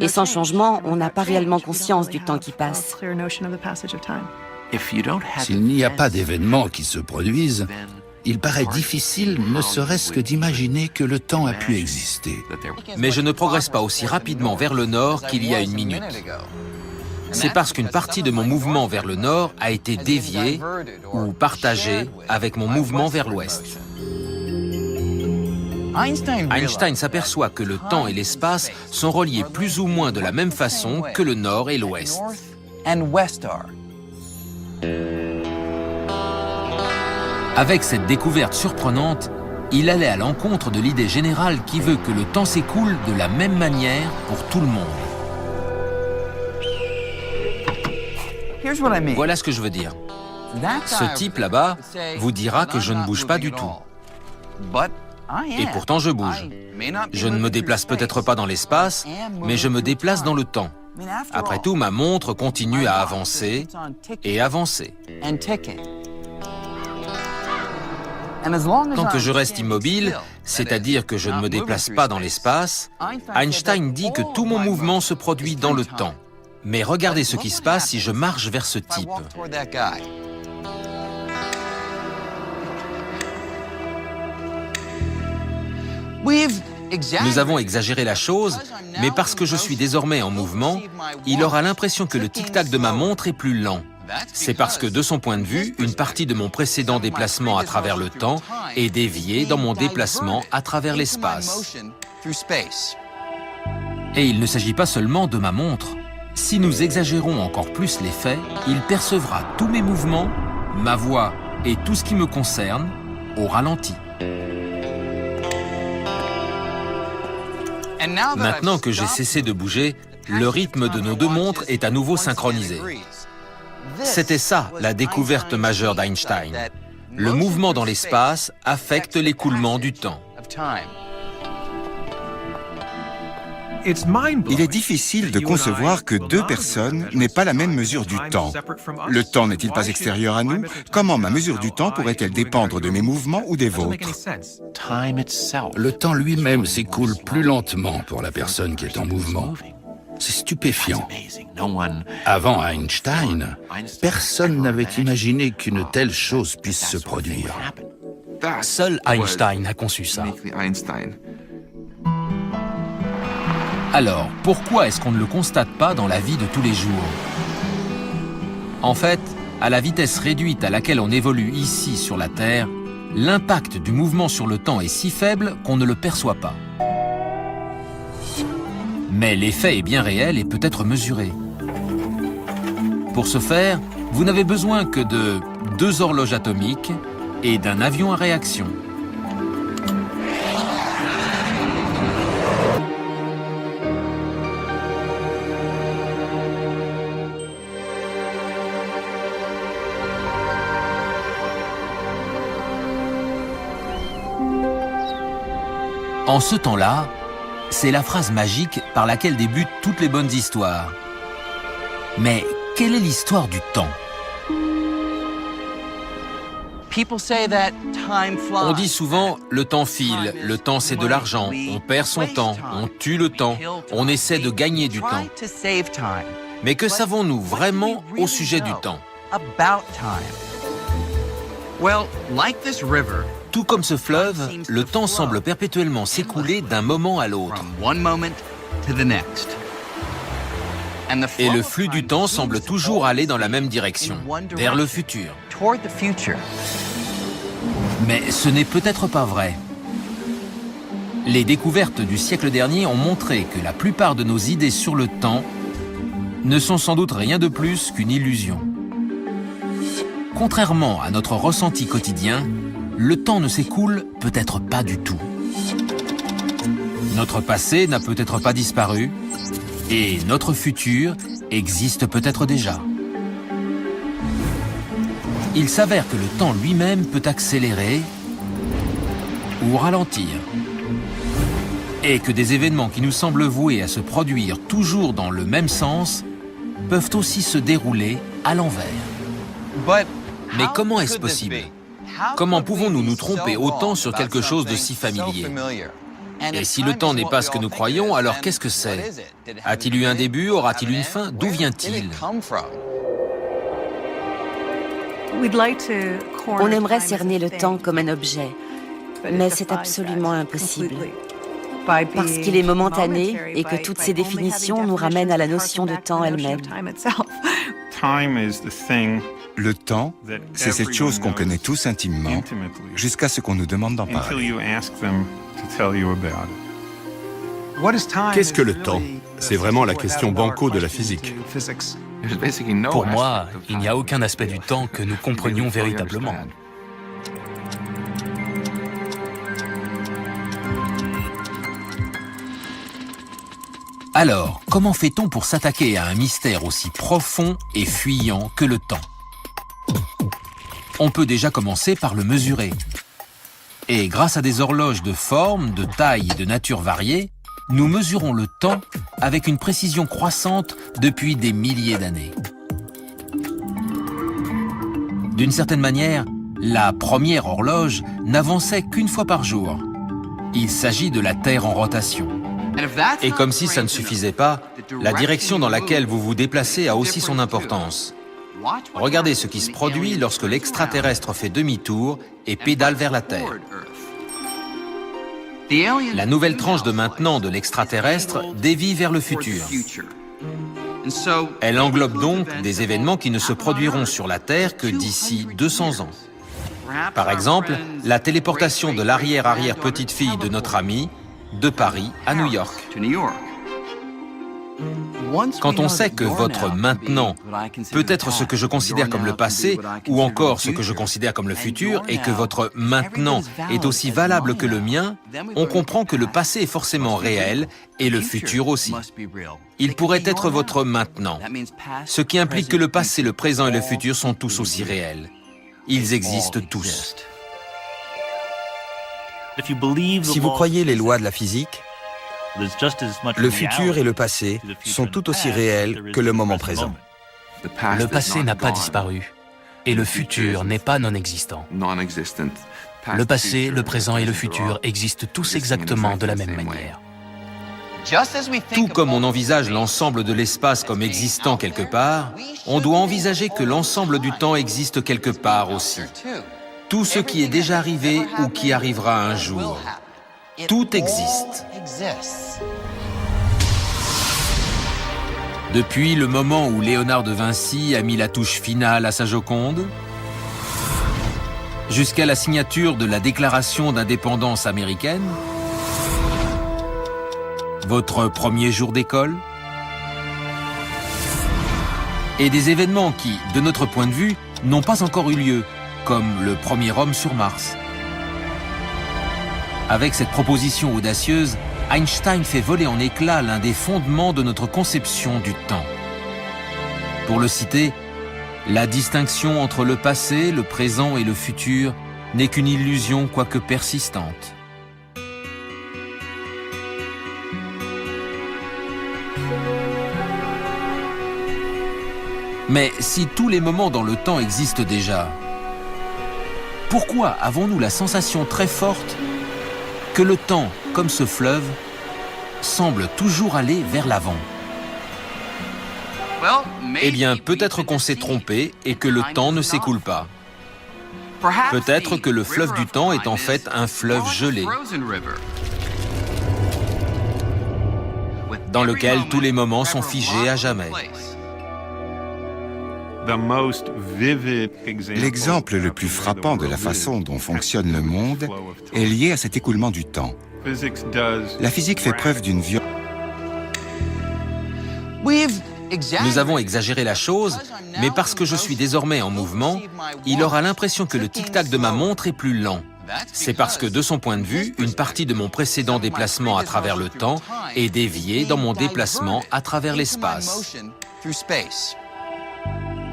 Et sans changement, on n'a pas réellement conscience du temps qui passe. S'il n'y a pas d'événements qui se produisent, il paraît difficile ne serait-ce que d'imaginer que le temps a pu exister. Mais je ne progresse pas aussi rapidement vers le nord qu'il y a une minute. C'est parce qu'une partie de mon mouvement vers le nord a été déviée ou partagée avec mon mouvement vers l'ouest. Einstein s'aperçoit que le temps et l'espace sont reliés plus ou moins de la même façon que le nord et l'ouest. Avec cette découverte surprenante, il allait à l'encontre de l'idée générale qui veut que le temps s'écoule de la même manière pour tout le monde. Voilà ce que je veux dire. Ce type là-bas vous dira que je ne bouge pas du tout. Et pourtant je bouge. Je ne me déplace peut-être pas dans l'espace, mais je me déplace dans le temps. Après tout, ma montre continue à avancer et avancer. Tant que je reste immobile, c'est-à-dire que je ne me déplace pas dans l'espace, Einstein dit que tout mon mouvement se produit dans le temps. Mais regardez ce qui se passe si je marche vers ce type. Nous avons exagéré la chose, mais parce que je suis désormais en mouvement, il aura l'impression que le tic-tac de ma montre est plus lent. C'est parce que, de son point de vue, une partie de mon précédent déplacement à travers le temps est déviée dans mon déplacement à travers l'espace. Et il ne s'agit pas seulement de ma montre. Si nous exagérons encore plus les faits, il percevra tous mes mouvements, ma voix et tout ce qui me concerne au ralenti. Maintenant que j'ai cessé de bouger, le rythme de nos deux montres est à nouveau synchronisé. C'était ça, la découverte majeure d'Einstein. Le mouvement dans l'espace affecte l'écoulement du temps. Il est difficile de concevoir que deux personnes n'aient pas la même mesure du temps. Le temps n'est-il pas extérieur à nous? Comment ma mesure du temps pourrait-elle dépendre de mes mouvements ou des vôtres? Le temps lui-même s'écoule plus lentement pour la personne qui est en mouvement. C'est stupéfiant. Avant Einstein, personne n'avait imaginé qu'une telle chose puisse se produire. Seul Einstein a conçu ça. Alors, pourquoi est-ce qu'on ne le constate pas dans la vie de tous les jours? En fait, à la vitesse réduite à laquelle on évolue ici sur la Terre, l'impact du mouvement sur le temps est si faible qu'on ne le perçoit pas. Mais l'effet est bien réel et peut être mesuré. Pour ce faire, vous n'avez besoin que de 2 horloges atomiques et d'un avion à réaction. En ce temps-là, c'est la phrase magique par laquelle débutent toutes les bonnes histoires. Mais quelle est l'histoire du temps? On dit souvent « le temps file, le temps c'est de l'argent, on perd son temps, on tue le temps, on essaie de gagner du temps ». Mais que savons-nous vraiment au sujet du temps? Tout comme ce fleuve, le temps semble perpétuellement s'écouler d'un moment à l'autre. Et le flux du temps semble toujours aller dans la même direction, vers le futur. Mais ce n'est peut-être pas vrai. Les découvertes du siècle dernier ont montré que la plupart de nos idées sur le temps ne sont sans doute rien de plus qu'une illusion. Contrairement à notre ressenti quotidien, le temps ne s'écoule peut-être pas du tout. Notre passé n'a peut-être pas disparu, et notre futur existe peut-être déjà. Il s'avère que le temps lui-même peut accélérer ou ralentir, et que des événements qui nous semblent voués à se produire toujours dans le même sens peuvent aussi se dérouler à l'envers. Mais comment est-ce possible? Comment pouvons-nous nous tromper autant sur quelque chose de si familier? Et si le temps n'est pas ce que nous croyons, alors qu'est-ce que c'est? A-t-il eu un début? Aura-t-il une fin? D'où vient-il? On aimerait cerner le temps comme un objet, mais c'est absolument impossible. Parce qu'il est momentané et que toutes ces définitions nous ramènent à la notion de temps elle-même. Le temps, c'est cette chose qu'on connaît tous intimement, jusqu'à ce qu'on nous demande d'en parler. Qu'est-ce que le temps? C'est vraiment la question banco de la physique. Pour moi, il n'y a aucun aspect du temps que nous comprenions véritablement. Alors, comment fait-on pour s'attaquer à un mystère aussi profond et fuyant que le temps? On peut déjà commencer par le mesurer. Et grâce à des horloges de forme, de taille et de nature variées, nous mesurons le temps avec une précision croissante depuis des milliers d'années. D'une certaine manière, la première horloge n'avançait qu'une fois par jour. Il s'agit de la Terre en rotation. Et comme si ça ne suffisait pas, la direction dans laquelle vous vous déplacez a aussi son importance. Regardez ce qui se produit lorsque l'extraterrestre fait demi-tour et pédale vers la Terre. La nouvelle tranche de maintenant de l'extraterrestre dévie vers le futur. Elle englobe donc des événements qui ne se produiront sur la Terre que d'ici 200 ans. Par exemple, la téléportation de l'arrière-arrière-petite-fille de notre ami de Paris à New York. Quand on sait que votre maintenant peut être ce que je considère comme le passé ou encore ce que je considère comme le futur et que votre maintenant est aussi valable que le mien, on comprend que le passé est forcément réel et le futur aussi. Il pourrait être votre maintenant, ce qui implique que le passé, le présent et le futur sont tous aussi réels. Ils existent tous. Si vous croyez les lois de la physique, le futur et le passé sont tout aussi réels que le moment présent. Le passé n'a pas disparu et le futur n'est pas non existant. Le passé, le présent et le futur existent tous exactement de la même manière. Tout comme on envisage l'ensemble de l'espace comme existant quelque part, on doit envisager que l'ensemble du temps existe quelque part aussi. Tout ce qui est déjà arrivé ou qui arrivera un jour. Tout existe. Depuis le moment où Léonard de Vinci a mis la touche finale à sa Joconde, jusqu'à la signature de la Déclaration d'indépendance américaine, votre premier jour d'école, et des événements qui, de notre point de vue, n'ont pas encore eu lieu, comme le premier homme sur Mars. Avec cette proposition audacieuse, Einstein fait voler en éclats l'un des fondements de notre conception du temps. Pour le citer, la distinction entre le passé, le présent et le futur n'est qu'une illusion quoique persistante. Mais si tous les moments dans le temps existent déjà, pourquoi avons-nous la sensation très forte que le temps, comme ce fleuve, semble toujours aller vers l'avant? Eh bien, peut-être qu'on s'est trompé et que le temps ne s'écoule pas. Peut-être que le fleuve du temps est en fait un fleuve gelé, dans lequel tous les moments sont figés à jamais. L'exemple le plus frappant de la façon dont fonctionne le monde est lié à cet écoulement du temps. La physique fait preuve d'une violence. Nous avons exagéré la chose, mais parce que je suis désormais en mouvement, il aura l'impression que le tic-tac de ma montre est plus lent. C'est parce que, de son point de vue, une partie de mon précédent déplacement à travers le temps est déviée dans mon déplacement à travers l'espace.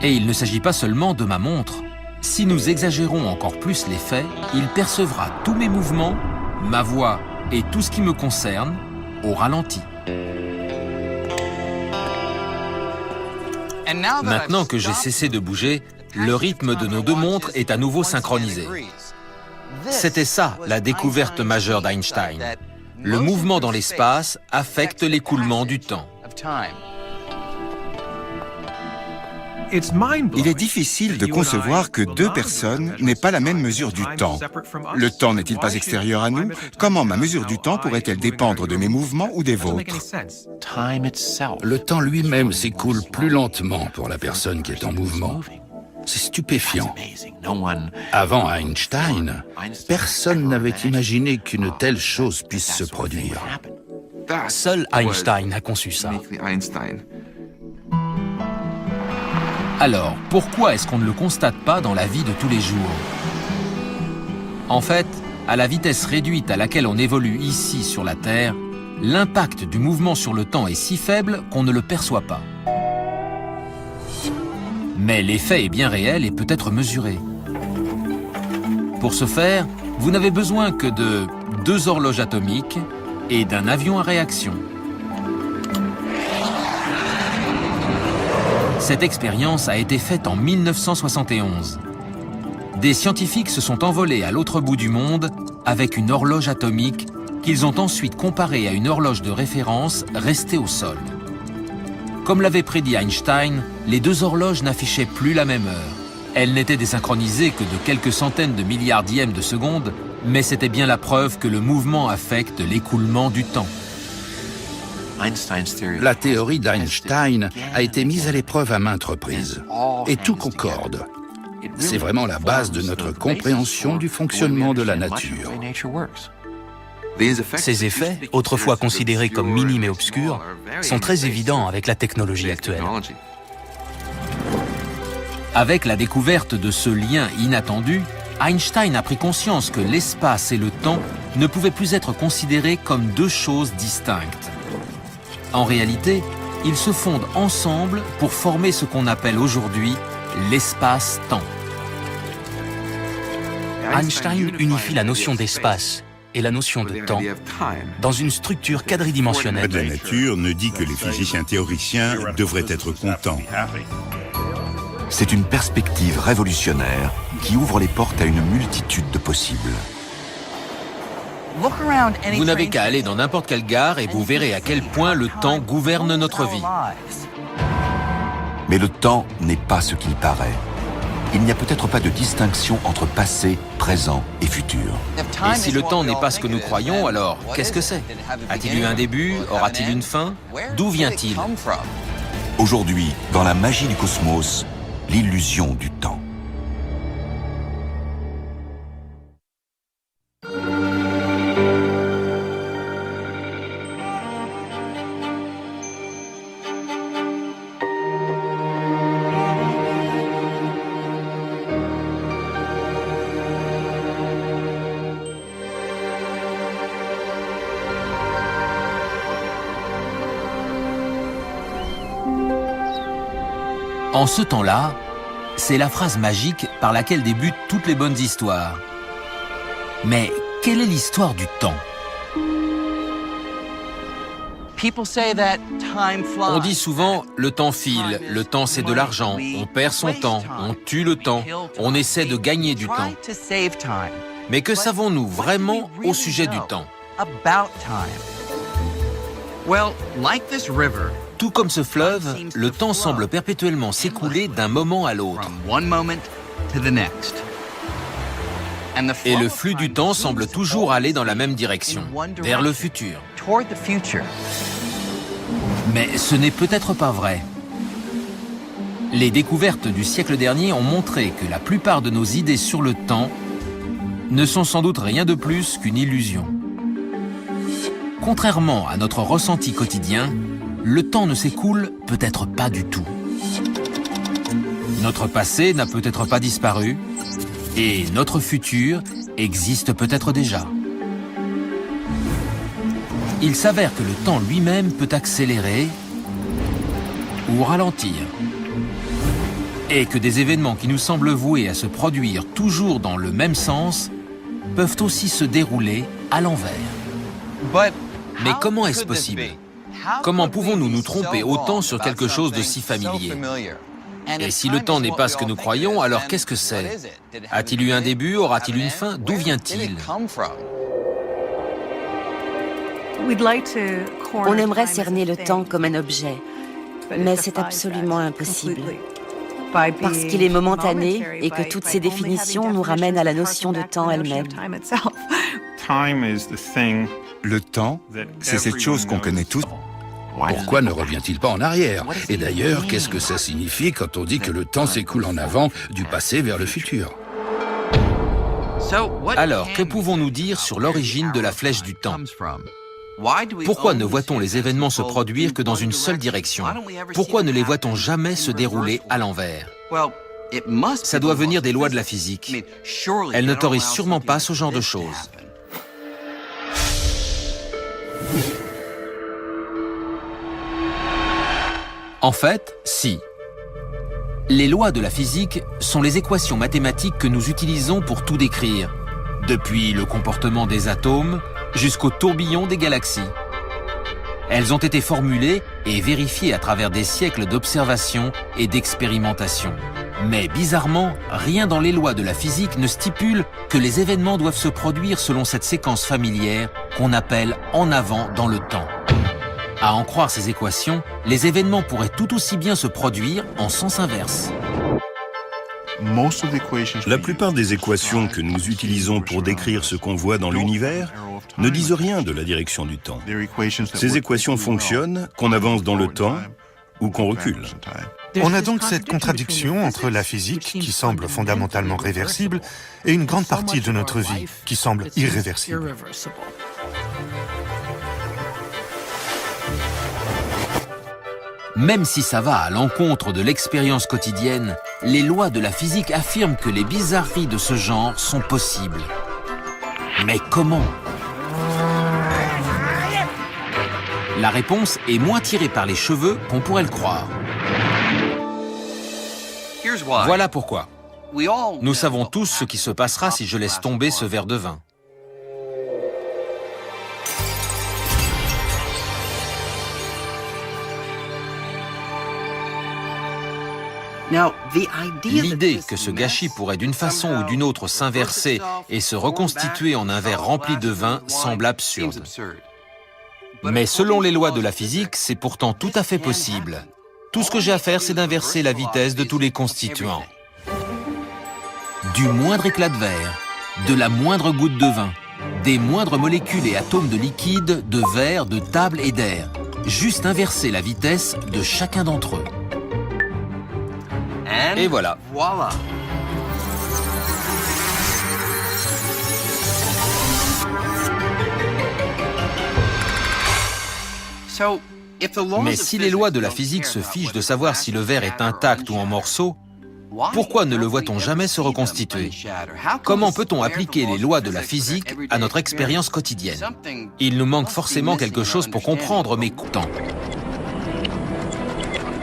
Et il ne s'agit pas seulement de ma montre. Si nous exagérons encore plus les faits, il percevra tous mes mouvements, ma voix et tout ce qui me concerne au ralenti. Maintenant que j'ai cessé de bouger, le rythme de nos deux montres est à nouveau synchronisé. C'était ça, la découverte majeure d'Einstein. Le mouvement dans l'espace affecte l'écoulement du temps. Il est difficile de concevoir que deux personnes n'aient pas la même mesure du temps. Le temps n'est-il pas extérieur à nous? Comment ma mesure du temps pourrait-elle dépendre de mes mouvements ou des vôtres? Le temps lui-même s'écoule plus lentement pour la personne qui est en mouvement. C'est stupéfiant. Avant Einstein, personne n'avait imaginé qu'une telle chose puisse se produire. Seul Einstein a conçu ça. Alors, pourquoi est-ce qu'on ne le constate pas dans la vie de tous les jours? En fait, à la vitesse réduite à laquelle on évolue ici sur la Terre, l'impact du mouvement sur le temps est si faible qu'on ne le perçoit pas. Mais l'effet est bien réel et peut être mesuré. Pour ce faire, vous n'avez besoin que de 2 horloges atomiques et d'un avion à réaction. Cette expérience a été faite en 1971. Des scientifiques se sont envolés à l'autre bout du monde avec une horloge atomique qu'ils ont ensuite comparée à une horloge de référence restée au sol. Comme l'avait prédit Einstein, les 2 horloges n'affichaient plus la même heure. Elles n'étaient désynchronisées que de quelques centaines de milliardièmes de seconde, mais c'était bien la preuve que le mouvement affecte l'écoulement du temps. La théorie d'Einstein a été mise à l'épreuve à maintes reprises. Et tout concorde. C'est vraiment la base de notre compréhension du fonctionnement de la nature. Ces effets, autrefois considérés comme minimes et obscurs, sont très évidents avec la technologie actuelle. Avec la découverte de ce lien inattendu, Einstein a pris conscience que l'espace et le temps ne pouvaient plus être considérés comme 2 choses distinctes. En réalité, ils se fondent ensemble pour former ce qu'on appelle aujourd'hui l'espace-temps. Einstein unifie la notion d'espace et la notion de temps dans une structure quadridimensionnelle. La nature ne dit que les physiciens théoriciens devraient être contents. C'est une perspective révolutionnaire qui ouvre les portes à une multitude de possibles. Vous n'avez qu'à aller dans n'importe quelle gare et vous verrez à quel point le temps gouverne notre vie. Mais le temps n'est pas ce qu'il paraît. Il n'y a peut-être pas de distinction entre passé, présent et futur. Et si le temps n'est pas ce que nous croyons, alors qu'est-ce que c'est? A-t-il eu un début? Aura-t-il une fin? D'où vient-il? Aujourd'hui, dans la magie du cosmos, l'illusion du temps. En ce temps-là, c'est la phrase magique par laquelle débutent toutes les bonnes histoires. Mais quelle est l'histoire du temps? On dit souvent « le temps file, le temps c'est de l'argent, on perd son temps, on tue le temps, on essaie de gagner du temps ». Mais que savons-nous vraiment au sujet du temps? Tout comme ce fleuve, le temps semble perpétuellement s'écouler d'un moment à l'autre. Et le flux du temps semble toujours aller dans la même direction, vers le futur. Mais ce n'est peut-être pas vrai. Les découvertes du siècle dernier ont montré que la plupart de nos idées sur le temps ne sont sans doute rien de plus qu'une illusion. Contrairement à notre ressenti quotidien, le temps ne s'écoule peut-être pas du tout. Notre passé n'a peut-être pas disparu, et notre futur existe peut-être déjà. Il s'avère que le temps lui-même peut accélérer ou ralentir, et que des événements qui nous semblent voués à se produire toujours dans le même sens peuvent aussi se dérouler à l'envers. Mais comment est-ce possible? Comment pouvons-nous nous tromper autant sur quelque chose de si familier? Et si le temps n'est pas ce que nous croyons, alors qu'est-ce que c'est? A-t-il eu un début? Aura-t-il une fin? D'où vient-il? On aimerait cerner le temps comme un objet, mais c'est absolument impossible. Parce qu'il est momentané et que toutes ces définitions nous ramènent à la notion de temps elle-même. Le temps, c'est cette chose qu'on connaît tous. Pourquoi ne revient-il pas en arrière? Et d'ailleurs, qu'est-ce que ça signifie quand on dit que le temps s'écoule en avant, du passé vers le futur? Alors, que pouvons-nous dire sur l'origine de la flèche du temps? Pourquoi ne voit-on les événements se produire que dans une seule direction? Pourquoi ne les voit-on jamais se dérouler à l'envers? Ça doit venir des lois de la physique. Elles n'autorisent sûrement pas ce genre de choses. En fait, si. Les lois de la physique sont les équations mathématiques que nous utilisons pour tout décrire, depuis le comportement des atomes jusqu'au tourbillon des galaxies. Elles ont été formulées et vérifiées à travers des siècles d'observation et d'expérimentation. Mais bizarrement, rien dans les lois de la physique ne stipule que les événements doivent se produire selon cette séquence familière qu'on appelle en avant dans le temps. À en croire ces équations, les événements pourraient tout aussi bien se produire en sens inverse. La plupart des équations que nous utilisons pour décrire ce qu'on voit dans l'univers ne disent rien de la direction du temps. Ces équations fonctionnent, qu'on avance dans le temps ou qu'on recule. On a donc cette contradiction entre la physique, qui semble fondamentalement réversible, et une grande partie de notre vie, qui semble irréversible. Même si ça va à l'encontre de l'expérience quotidienne, les lois de la physique affirment que les bizarreries de ce genre sont possibles. Mais comment? La réponse est moins tirée par les cheveux qu'on pourrait le croire. Voilà pourquoi. Nous savons tous ce qui se passera si je laisse tomber ce verre de vin. L'idée que ce gâchis pourrait d'une façon ou d'une autre s'inverser et se reconstituer en un verre rempli de vin semble absurde. Mais selon les lois de la physique, c'est pourtant tout à fait possible. Tout ce que j'ai à faire, c'est d'inverser la vitesse de tous les constituants. Du moindre éclat de verre, de la moindre goutte de vin, des moindres molécules et atomes de liquide, de verre, de table et d'air. Juste inverser la vitesse de chacun d'entre eux. Et voilà. Mais si les lois de la physique se fichent de savoir si le verre est intact ou en morceaux, pourquoi ne le voit-on jamais se reconstituer? Comment peut-on appliquer les lois de la physique à notre expérience quotidienne? Il nous manque forcément quelque chose pour comprendre, mais temps.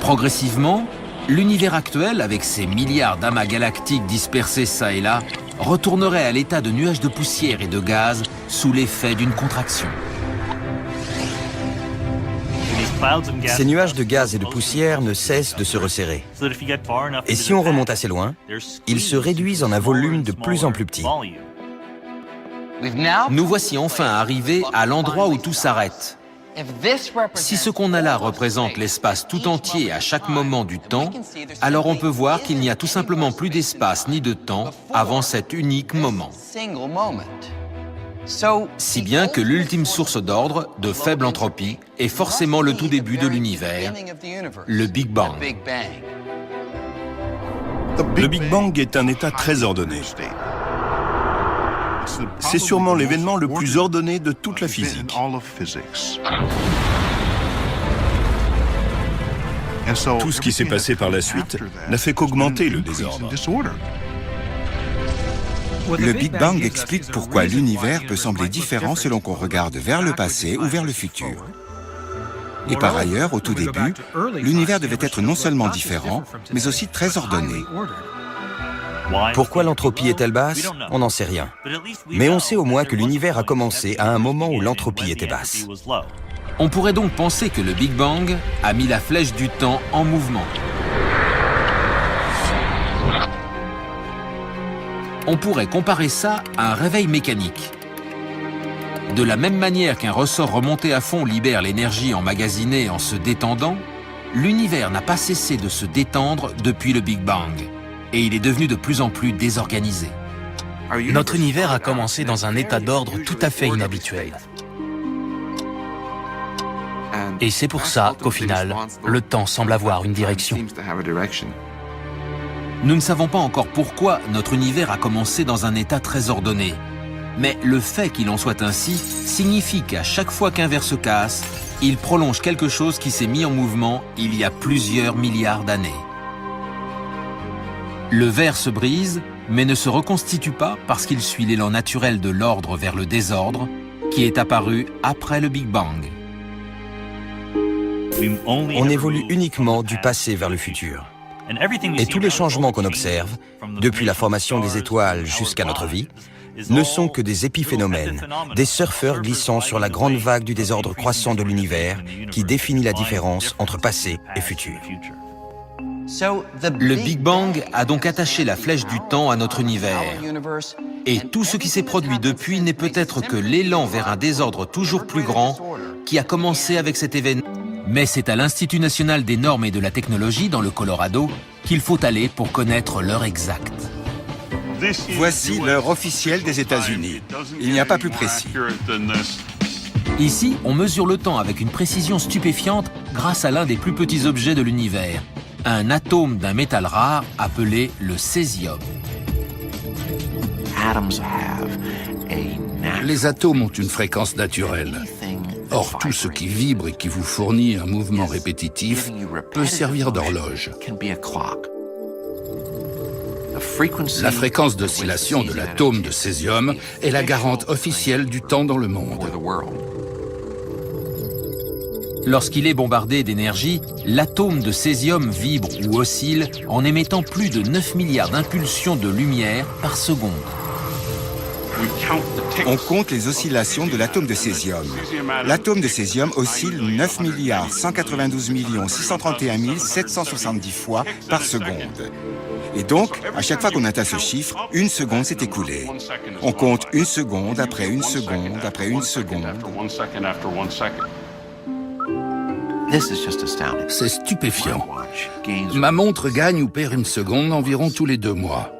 Progressivement, l'univers actuel, avec ses milliards d'amas galactiques dispersés çà et là, retournerait à l'état de nuages de poussière et de gaz sous l'effet d'une contraction. Ces nuages de gaz et de poussière ne cessent de se resserrer. Et si on remonte assez loin, ils se réduisent en un volume de plus en plus petit. Nous voici enfin arrivés à l'endroit où tout s'arrête. Si ce qu'on a là représente l'espace tout entier à chaque moment du temps, alors on peut voir qu'il n'y a tout simplement plus d'espace ni de temps avant cet unique moment. Si bien que l'ultime source d'ordre, de faible entropie, est forcément le tout début de l'univers, le Big Bang. Le Big Bang est un état très ordonné. C'est sûrement l'événement le plus ordonné de toute la physique. Tout ce qui s'est passé par la suite n'a fait qu'augmenter le désordre. Le Big Bang explique pourquoi l'univers peut sembler différent selon qu'on regarde vers le passé ou vers le futur. Et par ailleurs, au tout début, l'univers devait être non seulement différent, mais aussi très ordonné. Pourquoi l'entropie est-elle basse? On n'en sait rien. Mais on sait au moins que l'univers a commencé à un moment où l'entropie était basse. On pourrait donc penser que le Big Bang a mis la flèche du temps en mouvement. On pourrait comparer ça à un réveil mécanique. De la même manière qu'un ressort remonté à fond libère l'énergie emmagasinée en se détendant, l'univers n'a pas cessé de se détendre depuis le Big Bang. Et il est devenu de plus en plus désorganisé. Notre univers a commencé dans un état d'ordre tout à fait inhabituel. Et c'est pour ça qu'au final, le temps semble avoir une direction. Nous ne savons pas encore pourquoi notre univers a commencé dans un état très ordonné. Mais le fait qu'il en soit ainsi signifie qu'à chaque fois qu'un verre se casse, il prolonge quelque chose qui s'est mis en mouvement il y a plusieurs milliards d'années. Le verre se brise, mais ne se reconstitue pas parce qu'il suit l'élan naturel de l'ordre vers le désordre, qui est apparu après le Big Bang. On évolue uniquement du passé vers le futur. Et tous les changements qu'on observe, depuis la formation des étoiles jusqu'à notre vie, ne sont que des épiphénomènes, des surfeurs glissant sur la grande vague du désordre croissant de l'univers qui définit la différence entre passé et futur. Le Big Bang a donc attaché la flèche du temps à notre univers. Et tout ce qui s'est produit depuis n'est peut-être que l'élan vers un désordre toujours plus grand qui a commencé avec cet événement. Mais c'est à l'Institut national des normes et de la technologie dans le Colorado qu'il faut aller pour connaître l'heure exacte. Voici l'heure officielle des États-Unis. Il n'y a pas plus précis. Ici, on mesure le temps avec une précision stupéfiante grâce à l'un des plus petits objets de l'univers, un atome d'un métal rare appelé le césium. Les atomes ont une fréquence naturelle. Or, tout ce qui vibre et qui vous fournit un mouvement répétitif peut servir d'horloge. La fréquence d'oscillation de l'atome de césium est la garante officielle du temps dans le monde. Lorsqu'il est bombardé d'énergie, l'atome de césium vibre ou oscille en émettant plus de 9 milliards d'impulsions de lumière par seconde. On compte les oscillations de l'atome de césium. L'atome de césium oscille 9 192 631 770 fois par seconde. Et donc, à chaque fois qu'on atteint ce chiffre, une seconde s'est écoulée. On compte une seconde après une seconde après une seconde. C'est stupéfiant. Ma montre gagne ou perd une seconde environ tous les 2 mois.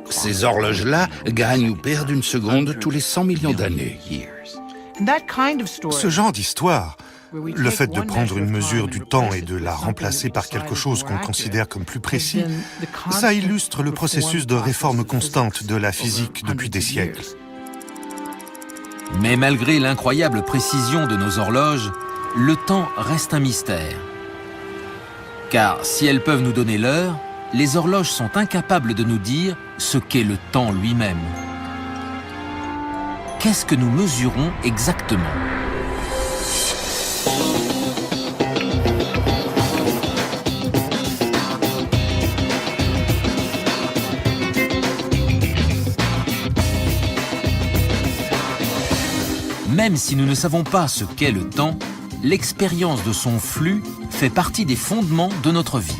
Ces horloges-là gagnent ou perdent une seconde tous les 100 millions d'années. Ce genre d'histoire, le fait de prendre une mesure du temps et de la remplacer par quelque chose qu'on considère comme plus précis, ça illustre le processus de réforme constante de la physique depuis des siècles. Mais malgré l'incroyable précision de nos horloges, le temps reste un mystère. Car si elles peuvent nous donner l'heure, les horloges sont incapables de nous dire ce qu'est le temps lui-même. Qu'est-ce que nous mesurons exactement ? Même si nous ne savons pas ce qu'est le temps, l'expérience de son flux fait partie des fondements de notre vie.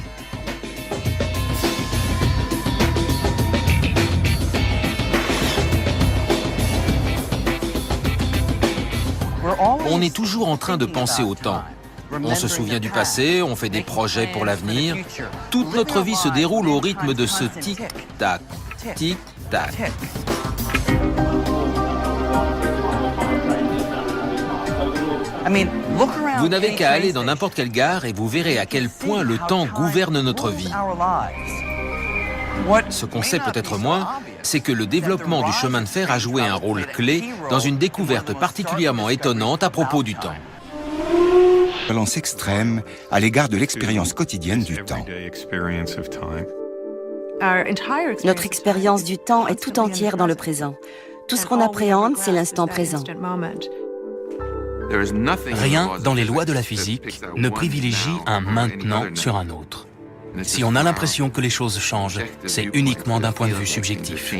On est toujours en train de penser au temps. On se souvient du passé, on fait des projets pour l'avenir. Toute notre vie se déroule au rythme de ce tic-tac, tic-tac. Vous n'avez qu'à aller dans n'importe quelle gare et vous verrez à quel point le temps gouverne notre vie. Ce qu'on sait peut-être moins, c'est que le développement du chemin de fer a joué un rôle clé dans une découverte particulièrement étonnante à propos du temps. Balance extrême à l'égard de l'expérience quotidienne du temps. Notre expérience du temps est tout entière dans le présent. Tout ce qu'on appréhende, c'est l'instant présent. Rien dans les lois de la physique ne privilégie un maintenant sur un autre. Si on a l'impression que les choses changent, c'est uniquement d'un point de vue subjectif.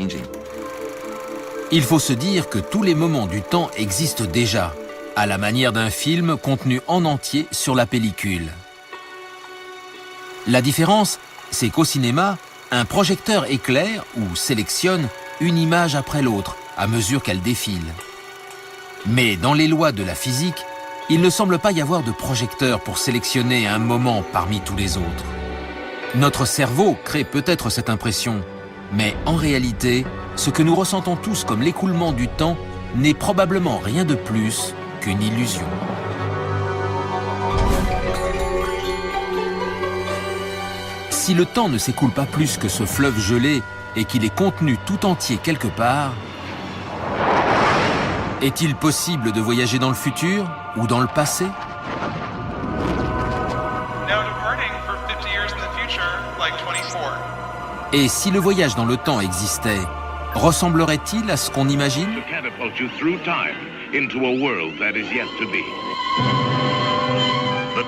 Il faut se dire que tous les moments du temps existent déjà, à la manière d'un film contenu en entier sur la pellicule. La différence, c'est qu'au cinéma, un projecteur éclaire ou sélectionne une image après l'autre, à mesure qu'elle défile. Mais dans les lois de la physique, il ne semble pas y avoir de projecteur pour sélectionner un moment parmi tous les autres. Notre cerveau crée peut-être cette impression, mais en réalité, ce que nous ressentons tous comme l'écoulement du temps n'est probablement rien de plus qu'une illusion. Si le temps ne s'écoule pas plus que ce fleuve gelé et qu'il est contenu tout entier quelque part, est-il possible de voyager dans le futur ou dans le passé ? Et si le voyage dans le temps existait, ressemblerait-il à ce qu'on imagine ? The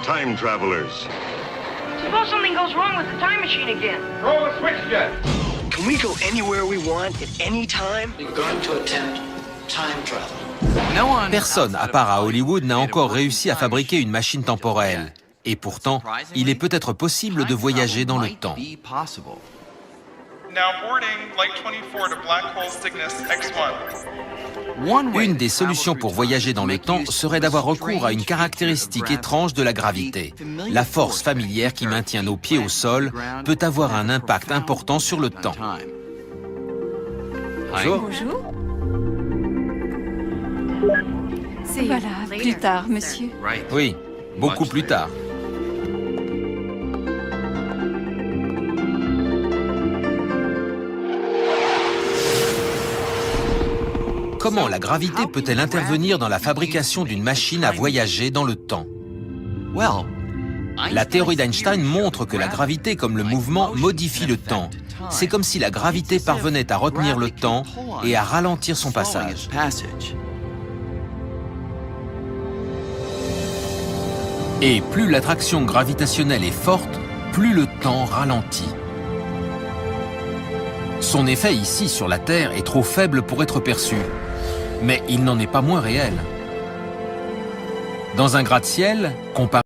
Time Travelers. Suppose something goes wrong with the time machine again. Throw a switch jet. Can we go anywhere we want at any time? We're going to attempt time travel. Personne, à part à Hollywood, n'a encore réussi à fabriquer une machine temporelle. Et pourtant, il est peut-être possible de voyager dans le temps. Une des solutions pour voyager dans le temps serait d'avoir recours à une caractéristique étrange de la gravité. La force familière qui maintient nos pieds au sol peut avoir un impact important sur le temps. Bonjour. Bonjour. Voilà, plus tard, monsieur. Oui, beaucoup plus tard. Comment la gravité peut-elle intervenir dans la fabrication d'une machine à voyager dans le temps ? La théorie d'Einstein montre que la gravité comme le mouvement modifie le temps. C'est comme si la gravité parvenait à retenir le temps et à ralentir son passage. Et plus l'attraction gravitationnelle est forte, plus le temps ralentit. Son effet ici sur la Terre est trop faible pour être perçu. Mais il n'en est pas moins réel. Dans un gratte-ciel, comparé